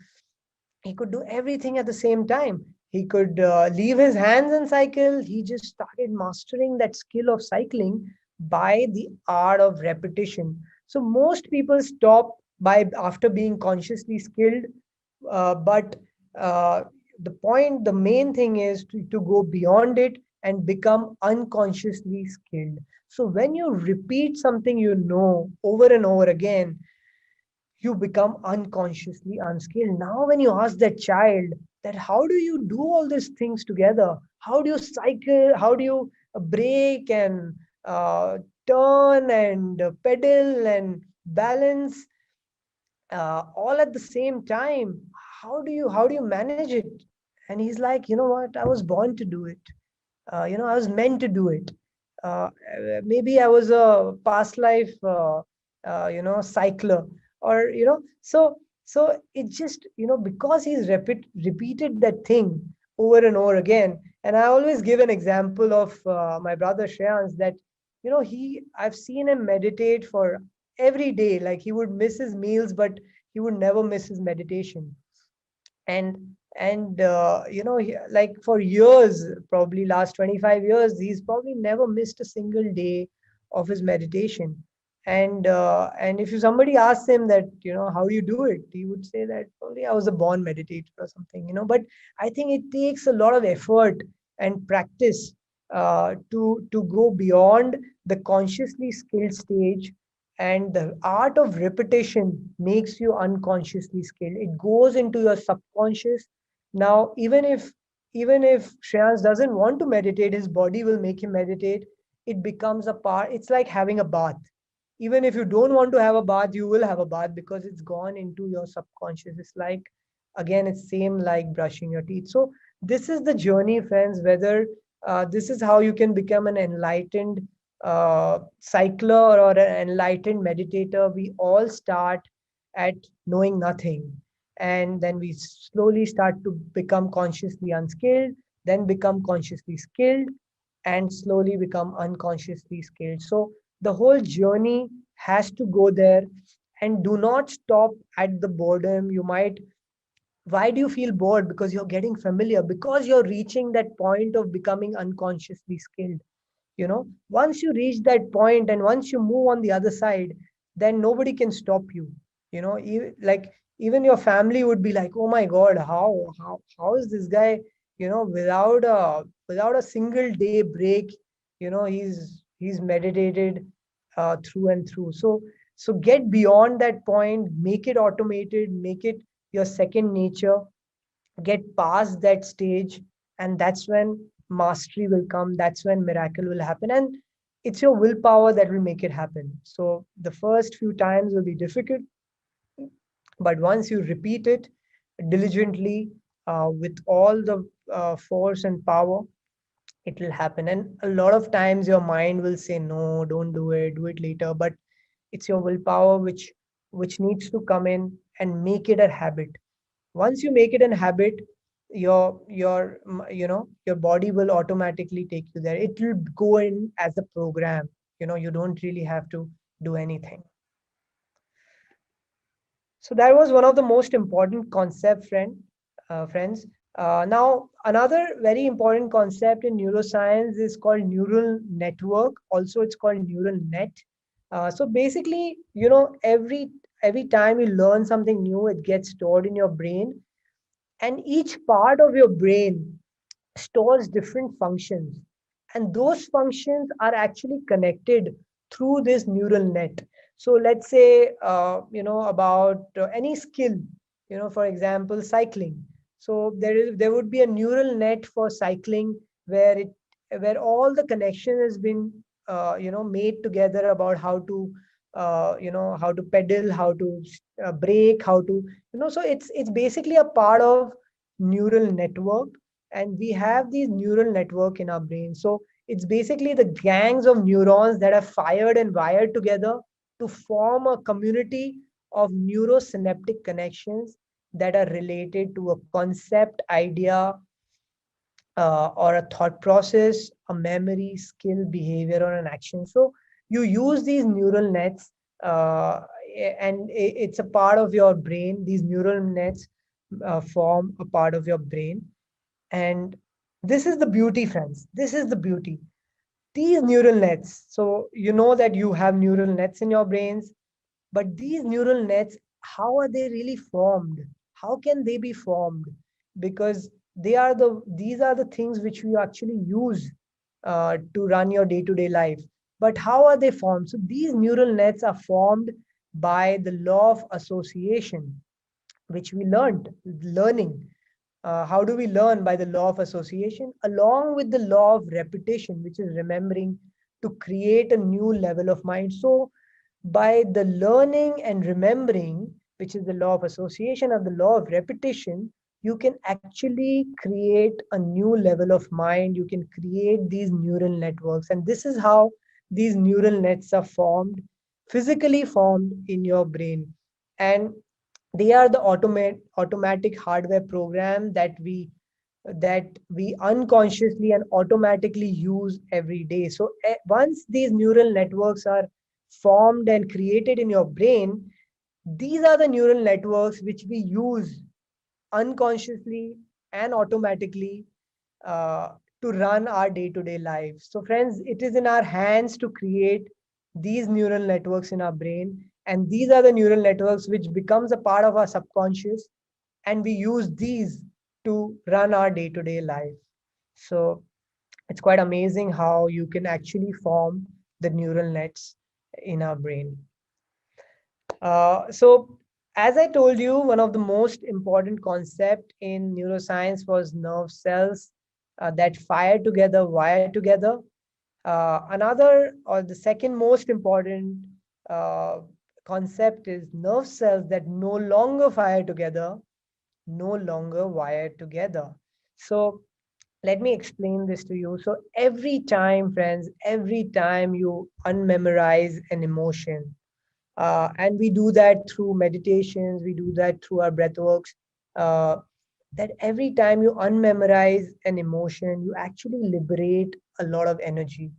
do everything at the same time. He could leave his hands and cycle. He just started mastering that skill of cycling by the art of repetition. So most people stop by after being consciously skilled, but uh, the main thing is to go beyond it and become unconsciously skilled. So when you repeat something over and over again, you become unconsciously unskilled. Now, when you ask that child that how do you do all these things together? How do you cycle? How do you brake and turn and pedal and balance all at the same time? How do you manage it? And he's like, you know what? I was born to do it. I was meant to do it. uh, Maybe I was a past life cycler, or so it just because he's repeated that thing over and over again. And I always give an example of my brother Shreans, that I've seen him meditate for every day. Like, he would miss his meals, but he would never miss his meditation. And like for years, probably last 25 years, he's probably never missed a single day of his meditation. And if somebody asks him that, how you do it, he would say that probably I was a born meditator or something. But I think it takes a lot of effort and practice to go beyond the consciously skilled stage. And the art of repetition makes you unconsciously skilled. It goes into your subconscious. Now, even if Shreyans doesn't want to meditate, his body will make him meditate. It becomes a part. It's like having a bath. Even if you don't want to have a bath, you will have a bath because it's gone into your subconscious. It's like, again, it's same like brushing your teeth. So this is the journey, friends. Whether this is how you can become an enlightened cycler or an enlightened meditator. We all start at knowing nothing, and then we slowly start to become consciously unskilled, then become consciously skilled, and slowly become unconsciously skilled. So the whole journey has to go there. And do not stop at the boredom. You might Why do you feel bored? Because you're getting familiar, because you're reaching that point of becoming unconsciously skilled. Once you reach that point and once you move on the other side, then nobody can stop you. like even your family would be like, oh my god, how is this guy, without a single day break, he's meditated through and through. So get beyond that point, make it automated, make it your second nature, get past that stage, and that's when mastery will come, that's when miracle will happen. And it's your willpower that will make it happen. So the first few times will be difficult, but once you repeat it diligently, with all the force and power, it will happen. And a lot of times your mind will say, no, don't do it later. But it's your willpower which needs to come in and make it a habit. Once you make it a habit, your body will automatically take you there. It will go in as a program. You don't really have to do anything. So that was one of the most important concept, friends. Now, another very important concept in neuroscience is called neural network. Also, it's called neural net. So basically, every time you learn something new, it gets stored in your brain, and each part of your brain stores different functions, and those functions are actually connected through this neural net. So let's say, about any skill, for example, cycling. So there would be a neural net for cycling, where all the connection has been made together about how to pedal, how to brake, how to, so it's basically a part of neural network. And we have these neural network in our brain. So it's basically the gangs of neurons that are fired and wired together to form a community of neurosynaptic connections that are related to a concept, idea, or a thought process, a memory, skill, behavior, or an action. So you use these neural nets, and it's a part of your brain. These neural nets form a part of your brain. And this is the beauty, friends. This is the beauty. These neural nets, so you know that you have neural nets in your brains, but these neural nets, how are they really formed? How can they be formed? Because these are the things which we actually use to run your day-to-day life. But how are they formed? So these neural nets are formed by the law of association, which we learning. How do we learn? By the law of association, along with the law of repetition, which is remembering, to create a new level of mind. So by the learning and remembering, which is the law of association, of the law of repetition, you can actually create a new level of mind. You can create these neural networks. And this is how these neural nets are formed, physically formed in your brain. And they are the automatic hardware program that we unconsciously and automatically use every day. So once these neural networks are formed and created in your brain, these are the neural networks which we use unconsciously and automatically uh, to run our day-to-day lives. So friends, it is in our hands to create these neural networks in our brain, and these are the neural networks which becomes a part of our subconscious, and we use these to run our day-to-day life. So it's quite amazing how you can actually form the neural nets in our brain. So as I told you, one of the most important concept in neuroscience was nerve cells that fire together, wire together. Another, or the second most important uh, concept is nerve cells that no longer fire together, no longer wire together. So let me explain this to you. So every time, friends, every time you unmemorize an emotion, and we do that through meditations, we do that through our breath works, uh, that every time you unmemorize an emotion, you actually liberate a lot of energy,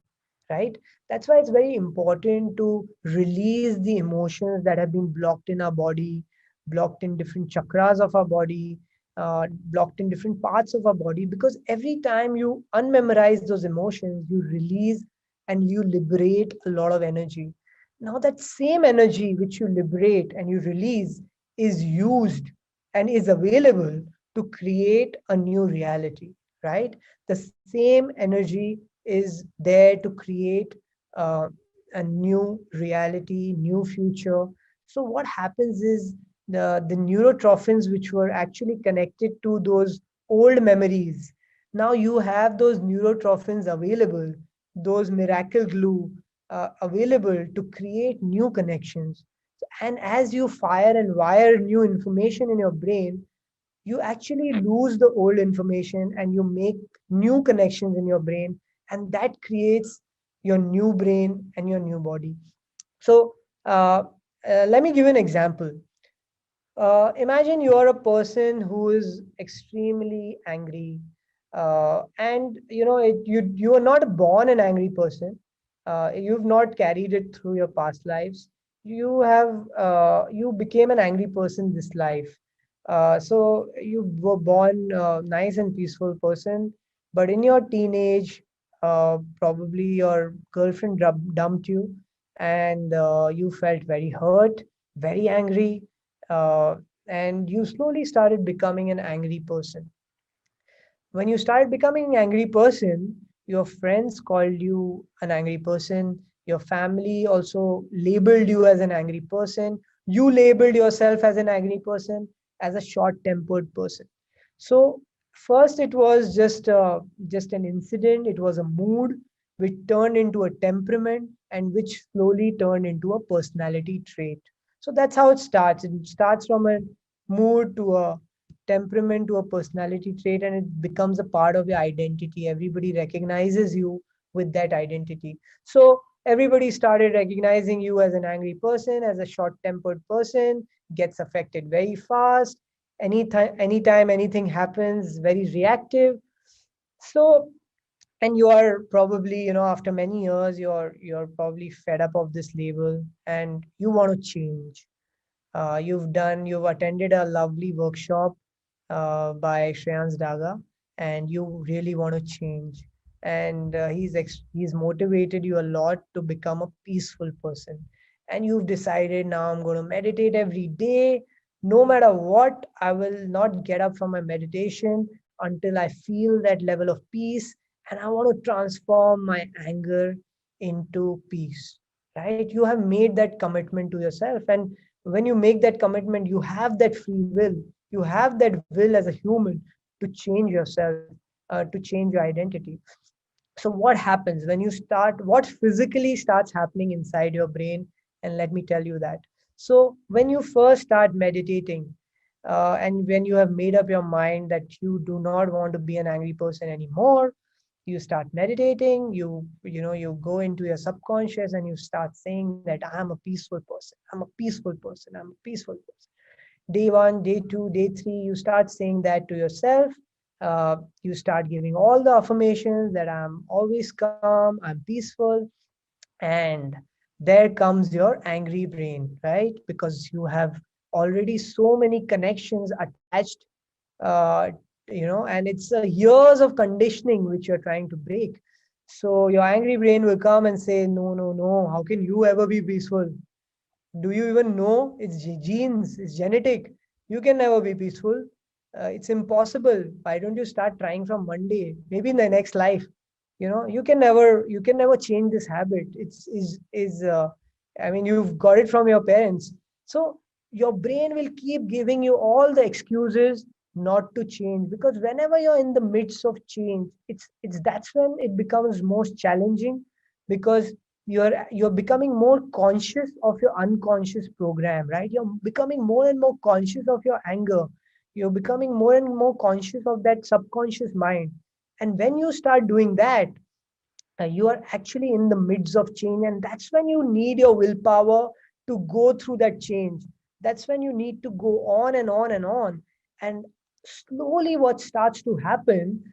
right? That's why it's very important to release the emotions that have been blocked in our body, blocked in different chakras of our body, blocked in different parts of our body, because every time you unmemorize those emotions, you release and you liberate a lot of energy. Now that same energy which you liberate and you release is used and is available to create a new reality, right? The same energy is there to create uh, a new reality, new future. So what happens is the neurotrophins which were actually connected to those old memories, now you have those neurotrophins available, those miracle glue available to create new connections. And as you fire and wire new information in your brain, you actually lose the old information and you make new connections in your brain, and that creates your new brain and your new body. So uh, let me give you an example. Imagine you are a person who is extremely angry, and you are not born an angry person. You've not carried it through your past lives. You became an angry person this life. So you were born nice and peaceful person, but in your teenage, probably your girlfriend dumped you, and you felt very hurt, very angry, uh, and you slowly started becoming an angry person. When you started becoming an angry person, your friends called you an angry person, your family also labeled you as an angry person, you labeled yourself as an angry person, as a short tempered person. So first it was just an incident, it was a mood which turned into a temperament and which slowly turned into a personality trait. So that's how it starts. It starts from a mood to a temperament to a personality trait, and it becomes a part of your identity. Everybody recognizes you with that identity. So everybody started recognizing you as an angry person, as a short tempered person, gets affected very fast. Anytime anything happens, very reactive. So, and you are probably, after many years, you're probably fed up of this label and you want to change. You've attended a lovely workshop by Shreans Daga, and you really want to change. And he's motivated you a lot to become a peaceful person. And you've decided, now I'm going to meditate every day. No matter what, I will not get up from my meditation until I feel that level of peace. And I want to transform my anger into peace. Right? You have made that commitment to yourself. And when you make that commitment, you have that free will, you have that will as a human to change yourself, to change your identity. So what happens when you start, what physically starts happening inside your brain? And let me tell you that. So when you first start meditating, and when you have made up your mind that you do not want to be an angry person anymore, you start meditating, you go into your subconscious and you start saying that I'm a peaceful person, I'm a peaceful person, I'm a peaceful person. Day one, day two, day three, you start saying that to yourself. You start giving all the affirmations that I'm always calm, I'm peaceful. And there comes your angry brain, right? Because you have already so many connections attached, uh, and it's years of conditioning which you're trying to break. So your angry brain will come and say, no, no, no, how can you ever be peaceful? Do you even know it's genes, it's genetic? You can never be peaceful. It's impossible. Why don't you start trying from Monday, maybe in the next life? You can never change this habit. It's is I mean, you've got it from your parents. So your brain will keep giving you all the excuses not to change, because whenever you're in the midst of change, it's that's when it becomes most challenging, because you're becoming more conscious of your unconscious program, right? You're becoming more and more conscious of your anger. You're becoming more and more conscious of that subconscious mind. And when you start doing that, you are actually in the midst of change, and that's when you need your willpower to go through that change. That's when you need to go on and on and on. And slowly what starts to happen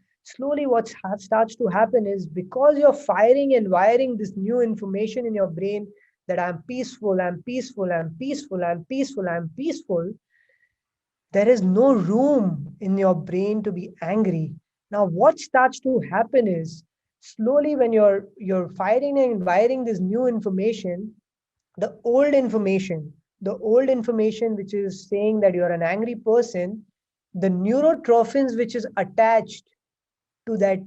is, because you're firing and wiring this new information in your brain that I'm peaceful, I'm peaceful, I'm peaceful, I'm peaceful, I'm peaceful, there is no room in your brain to be angry. Now what starts to happen is, slowly when you're firing and wiring this new information, the old information which is saying that you're an angry person, the neurotrophins which is attached to that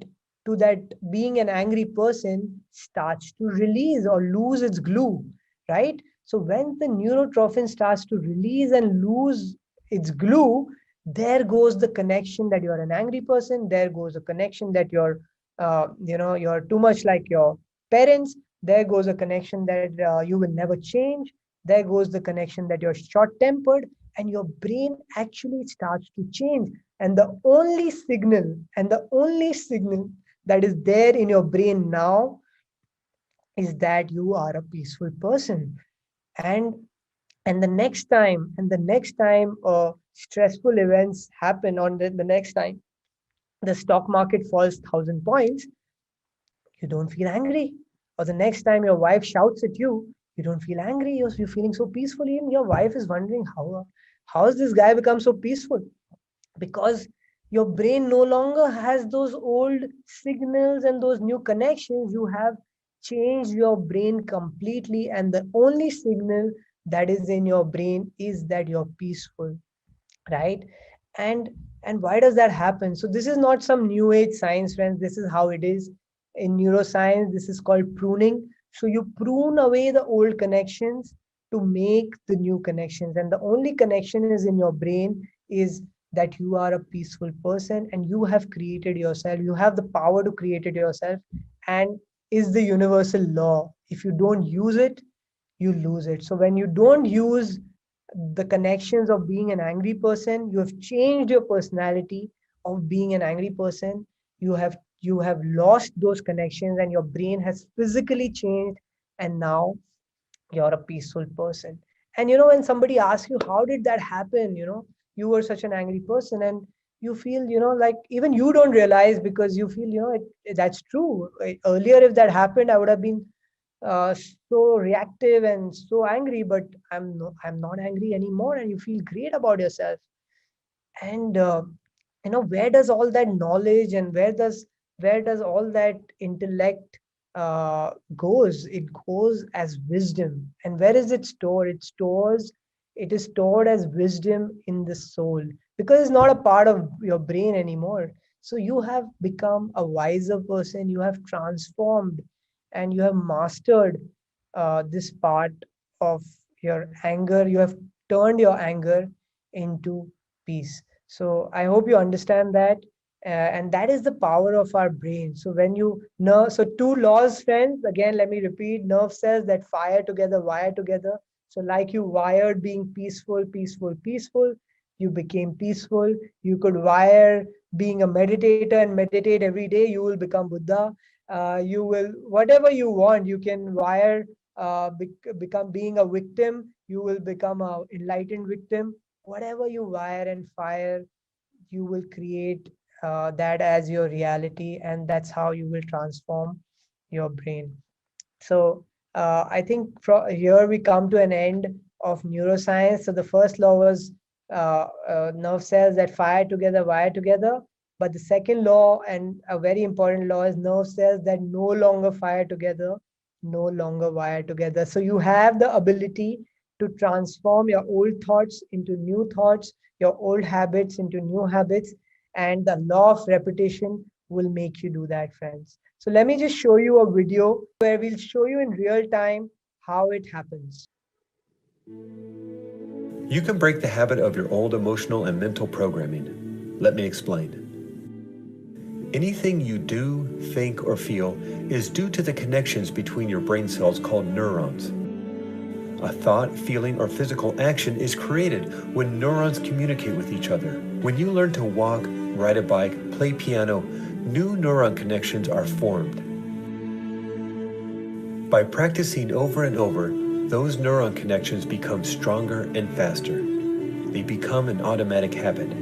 being an angry person starts to release or lose its glue, right? So when the neurotrophin starts to release and lose its glue, there goes the connection that you're an angry person, there goes a connection that you're too much like your parents, there goes a connection that you will never change, there goes the connection that you're short tempered, and your brain actually starts to change. And the only signal that is there in your brain now is that you are a peaceful person. and and the next time stressful events happen, on the next time the stock market falls 1,000 points, you don't feel angry. Or the next time your wife shouts at you, you don't feel angry. You're feeling so peacefully, and your wife is wondering how has this guy become so peaceful? Because your brain no longer has those old signals and those new connections. You have changed your brain completely, and the only signal that is in your brain is that you're peaceful, right? And and why does that happen? So this is not some new age science, friends. This is how it is in neuroscience. This is called pruning. So you prune away the old connections to make the new connections, and the only connection is in your brain is that you are a peaceful person, and you have created yourself. You have the power to create it yourself, and is the universal law. If you don't use it, you lose it. So when you don't use the connections of being an angry person, you have changed your personality of being an angry person. You have lost those connections, and your brain has physically changed, and now you're a peaceful person. And when somebody asks you, how did that happen? You were such an angry person, and you feel, like even you don't realize, because you feel, that's true. Earlier, if that happened, I would have been so reactive and so angry, but I'm not angry anymore, and you feel great about yourself. And where does all that knowledge, and where does all that intellect goes? It goes as wisdom. And where is it stored? It is stored as wisdom in the soul, because it's not a part of your brain anymore. So you have become a wiser person, you have transformed, and you have mastered this part of your anger. You have turned your anger into peace. So I hope you understand that. And that is the power of our brain. So when you nerve, so two laws, friends, again, let me repeat: nerve cells that fire together, wire together. So like you wired being peaceful, peaceful, peaceful, you became peaceful. You could wire being a meditator and meditate every day, you will become Buddha. You will, whatever you want, you can wire become being a victim, you will become a enlightened victim. Whatever you wire and fire, you will create that as your reality, and that's how you will transform your brain. So I think from here we come to an end of neuroscience. So the first law was nerve cells that fire together, wire together. But the second law, and a very important law, is nerve cells that no longer fire together, no longer wire together. So you have the ability to transform your old thoughts into new thoughts, your old habits into new habits, and the law of repetition will make you do that, friends. So let me just show you a video where we'll show you in real time how it happens. You can break the habit of your old emotional and mental programming. Let me explain. Anything you do, think, or feel is due to the connections between your brain cells called neurons. A thought, feeling, or physical action is created when neurons communicate with each other. When you learn to walk, ride a bike, play piano, new neuron connections are formed. By practicing over and over, those neuron connections become stronger and faster. They become an automatic habit.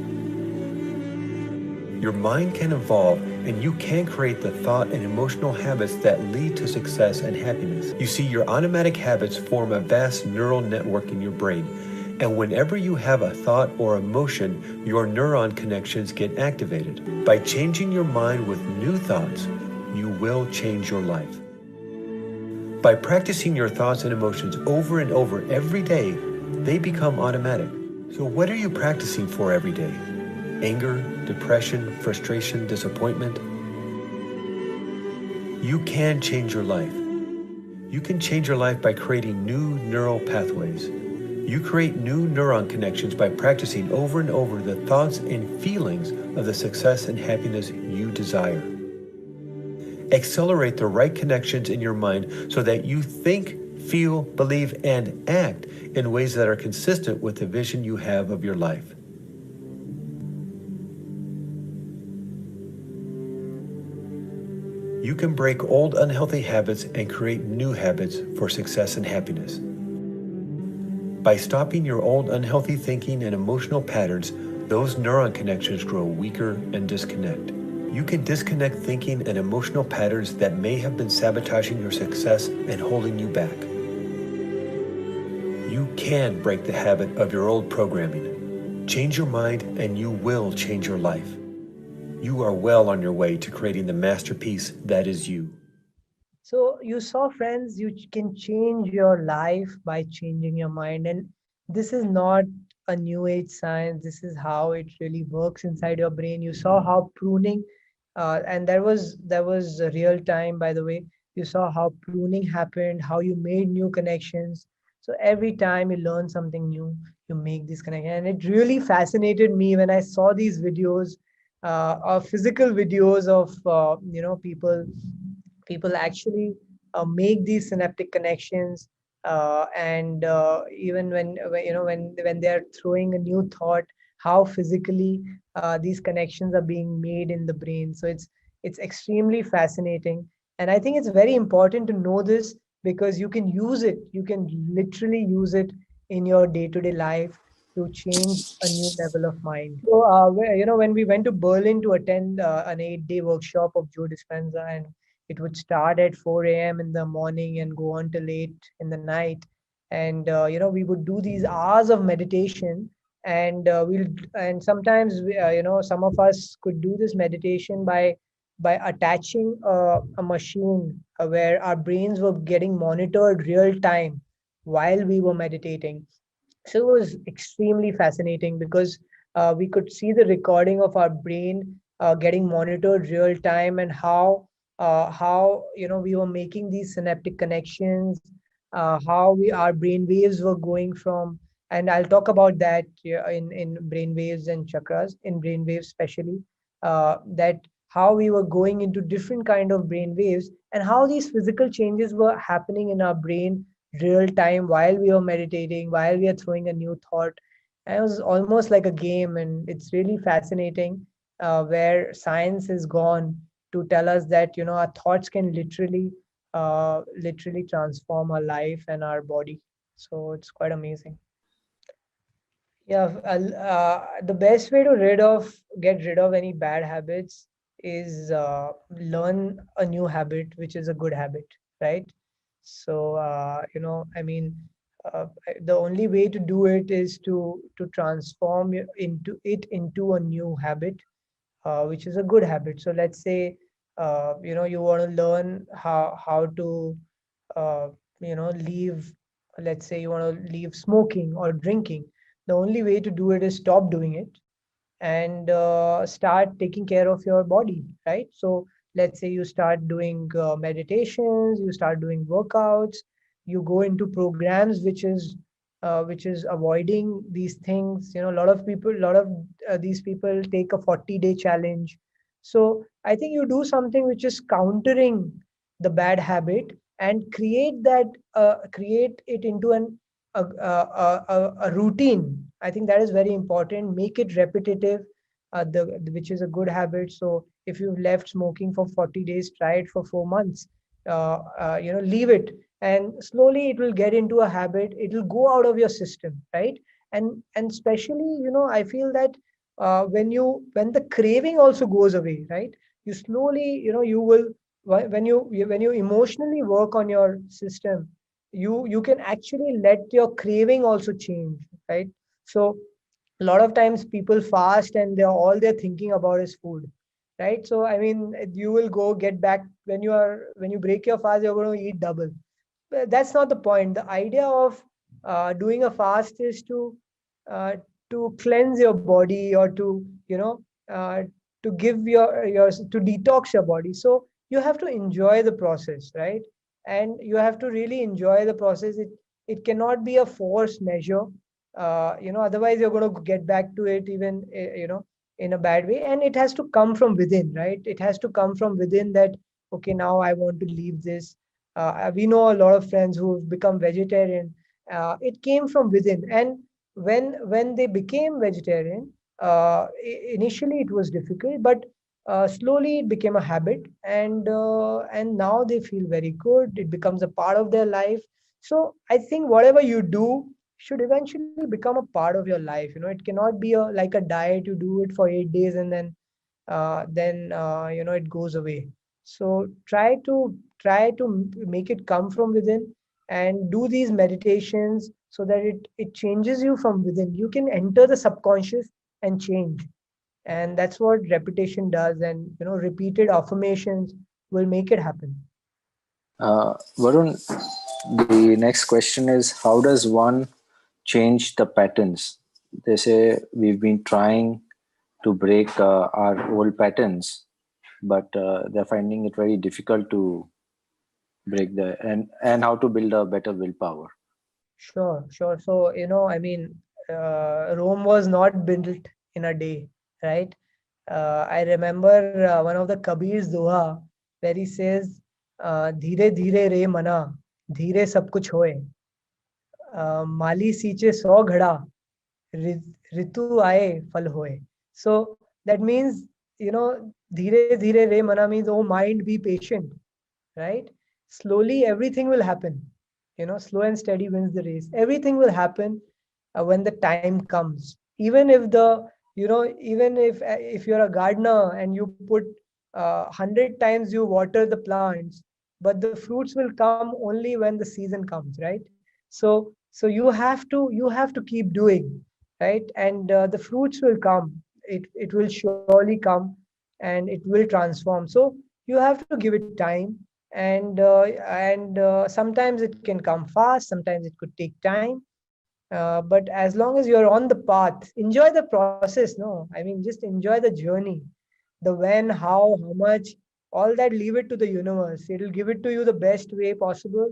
Your mind can evolve, and you can create the thought and emotional habits that lead to success and happiness. You see, your automatic habits form a vast neural network in your brain, and whenever you have a thought or emotion, your neuron connections get activated. By changing your mind with new thoughts, you will change your life. By practicing your thoughts and emotions over and over every day, they become automatic. So what are you practicing for every day? Anger, depression, frustration, disappointment? You can change your life. You can change your life by creating new neural pathways. You create new neuron connections by practicing over and over the thoughts and feelings of the success and happiness you desire. Accelerate the right connections in your mind so that you think, feel, believe, and act in ways that are consistent with the vision you have of your life. You can break old unhealthy habits and create new habits for success and happiness. By stopping your old unhealthy thinking and emotional patterns, those neuron connections grow weaker and disconnect. You can disconnect thinking and emotional patterns that may have been sabotaging your success and holding you back. You can break the habit of your old programming. Change your mind and you will change your life. You are well on your way to creating the masterpiece that is you. So you saw, friends, you can change your life by changing your mind. And this is not a new age science. This is how it really works inside your brain. You saw how pruning, and that was a real time, by the way. You saw how pruning happened, how you made new connections. So every time you learn something new, you make this connection. And it really fascinated me when I saw these videos, physical videos of people actually make these synaptic connections, and even when they are throwing a new thought, how physically these connections are being made in the brain. So it's extremely fascinating, and I think it's very important to know this, because you can literally use it in your day-to-day life to change a new level of mind. So when we went to Berlin to attend an 8-day workshop of Joe Dispenza, and it would start at 4 a.m. in the morning and go on till 8 in the night. And we would do these hours of meditation, and sometimes some of us could do this meditation by attaching a machine where our brains were getting monitored real time while we were meditating. So it was extremely fascinating, because we could see the recording of our brain getting monitored real time, and how we were making these synaptic connections, how our brain waves were going from. And I'll talk about that, yeah, in brain waves and chakras, in brain waves especially, that how we were going into different kind of brain waves, and how these physical changes were happening in our brain real time while we are meditating, while we are throwing a new thought. And it was almost like a game, and it's really fascinating where science is gone to tell us that our thoughts can literally transform our life and our body. So it's quite amazing. Yeah, the best way to get rid of any bad habits is learn a new habit, which is a good habit, right? So, the only way to do it is to transform into a new habit, which is a good habit. So let's say, you want to learn how to, uh, leave. Let's say you want to leave smoking or drinking. The only way to do it is stop doing it, and start taking care of your body, right? So let's say you start doing meditations, you start doing workouts, you go into programs which is avoiding these things. A lot of these people take a 40-day challenge. So I think you do something which is countering the bad habit, and create it into a routine. I think that is very important. Make it repetitive, which is a good habit. So if you've left smoking for 40 days, try it for 4 months. Leave it, and slowly it will get into a habit. It will go out of your system, right? And especially, I feel that when the craving also goes away, right? You slowly, you will when you emotionally work on your system, you can actually let your craving also change, right? So a lot of times people fast, and they're thinking about is food, right? So I mean, you will go get back when you break your fast, you're going to eat double. that's not the point. The idea of doing a fast is uh, to cleanse your body, or to uh, to give your to detox your body. So you have to enjoy the process, right? And you have to really enjoy the process. It cannot be a forced measure. Otherwise you're going to get back to it, even in a bad way. And it has to come from within, right? It has to come from within, that okay, now I want to leave this. We know a lot of friends who've become vegetarian. It came from within. And when they became vegetarian, initially it was difficult, but slowly it became a habit, and now they feel very good. It becomes a part of their life. So I think whatever you do should eventually become a part of your life. It cannot be like a diet. You do it for 8 days and then it goes away. So try to make it come from within, and do these meditations so that it changes you from within. You can enter the subconscious and change, and that's what repetition does. And repeated affirmations will make it happen. Varun, the next question is, how does one change the patterns? They say we've been trying to break our old patterns, but they're finding it very difficult to break and how to build a better willpower. Sure. So, I mean, Rome was not built in a day, right? I remember one of the Kabir's Doha, where he says, "Dheere dheere re mana, dheere sab kuch hoye. माली सींचे 100 घड़ा, ऋतु आए फल होए." So that means, धीरे धीरे रे mana means, oh mind, be patient, right? Slowly everything will happen. Slow and steady wins the race. Everything will happen when the time comes. Even if if you're a gardener and you put 100 times you water the plants, but the fruits will come only when the season comes, right? So you have to keep doing, right? And the fruits will come. It will surely come, and it will transform. So you have to give it time. And sometimes it can come fast, sometimes it could take time. But as long as you're on the path, enjoy the process. No, I mean, just enjoy the journey. The when, how much, all that, leave it to the universe. It'll give it to you the best way possible.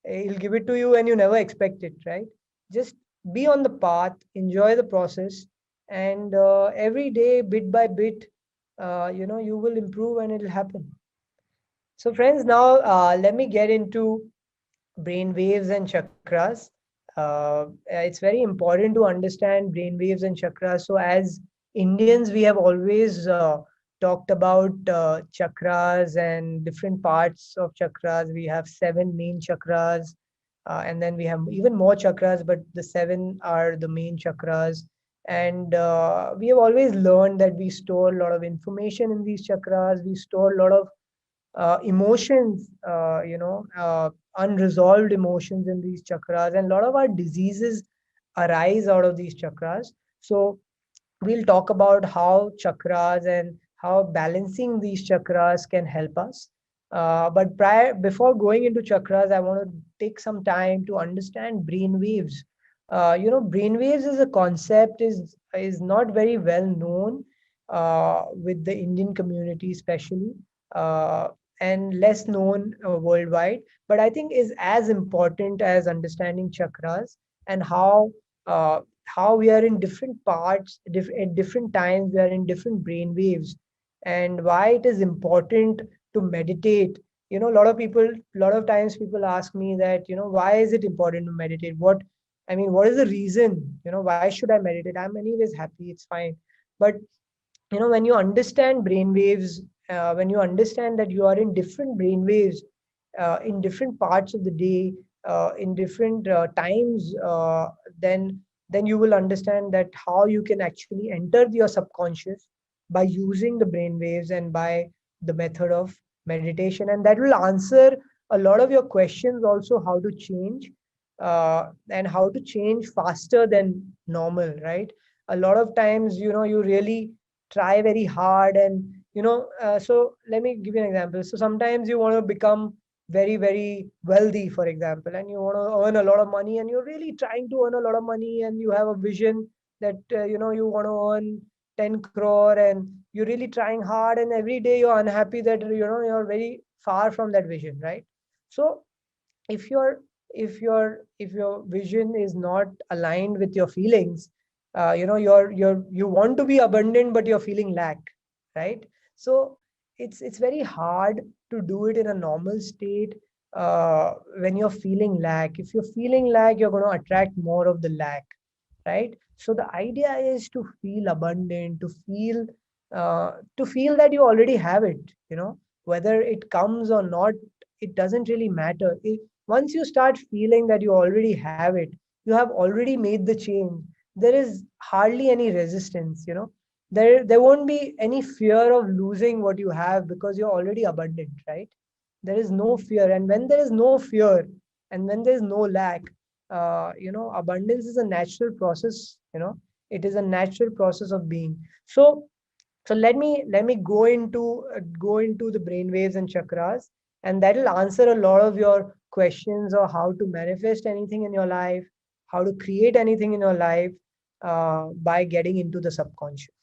It'll give it to you when you never expect it, right? Just be on the path, enjoy the process, and every day, bit by bit, you will improve and it'll happen. So, friends, now let me get into brain waves and chakras. It's very important to understand brain waves and chakras. So, as Indians, we have always talked about chakras and different parts of chakras. We have 7 main chakras, and then we have even more chakras, but the 7 are the main chakras. And we have always learned that we store a lot of information in these chakras. We store a lot of emotions, unresolved emotions in these chakras, and a lot of our diseases arise out of these chakras. So we'll talk about how chakras and how balancing these chakras can help us. But before going into chakras, I want to take some time to understand brain waves. Brain waves as a concept is not very well known with the Indian community, especially. Uh, and less known worldwide, but I think is as important as understanding chakras, and how we are in different parts, at different times we are in different brain waves, and why it is important to meditate. A lot of times people ask me that, why is it important to meditate? What is the reason? Why should I meditate? I'm anyways happy, it's fine. But when you understand brain waves, when you understand that you are in different brain waves in different parts of the day, in different times, then you will understand that how you can actually enter your subconscious by using the brain waves and by the method of meditation. And that will answer a lot of your questions also, how to change, and how to change faster than normal, right? A lot of times, you really try very hard, and so let me give you an example. So sometimes you want to become very, very wealthy, for example, and you want to earn a lot of money, and you're really trying to earn a lot of money, and you have a vision that you want to earn 10 crore, and you're really trying hard, and every day you're unhappy that you're very far from that vision, right? So if your if your vision is not aligned with your feelings, you want to be abundant but you're feeling lack, right? So it's very hard to do it in a normal state. When you're feeling lack, if you're feeling lack, you're going to attract more of the lack, right? So the idea is to feel abundant, to feel that you already have it, whether it comes or not, it doesn't really matter. Once you start feeling that you already have it, you have already made the change. There is hardly any resistance, there won't be any fear of losing what you have because you're already abundant, right? There is no fear, and when there is no fear and when there is no lack, abundance is a natural process. It is a natural process of being. So let me go into the brain waves and chakras, and that will answer a lot of your questions of how to manifest anything in your life, how to create anything in your life, by getting into the subconscious.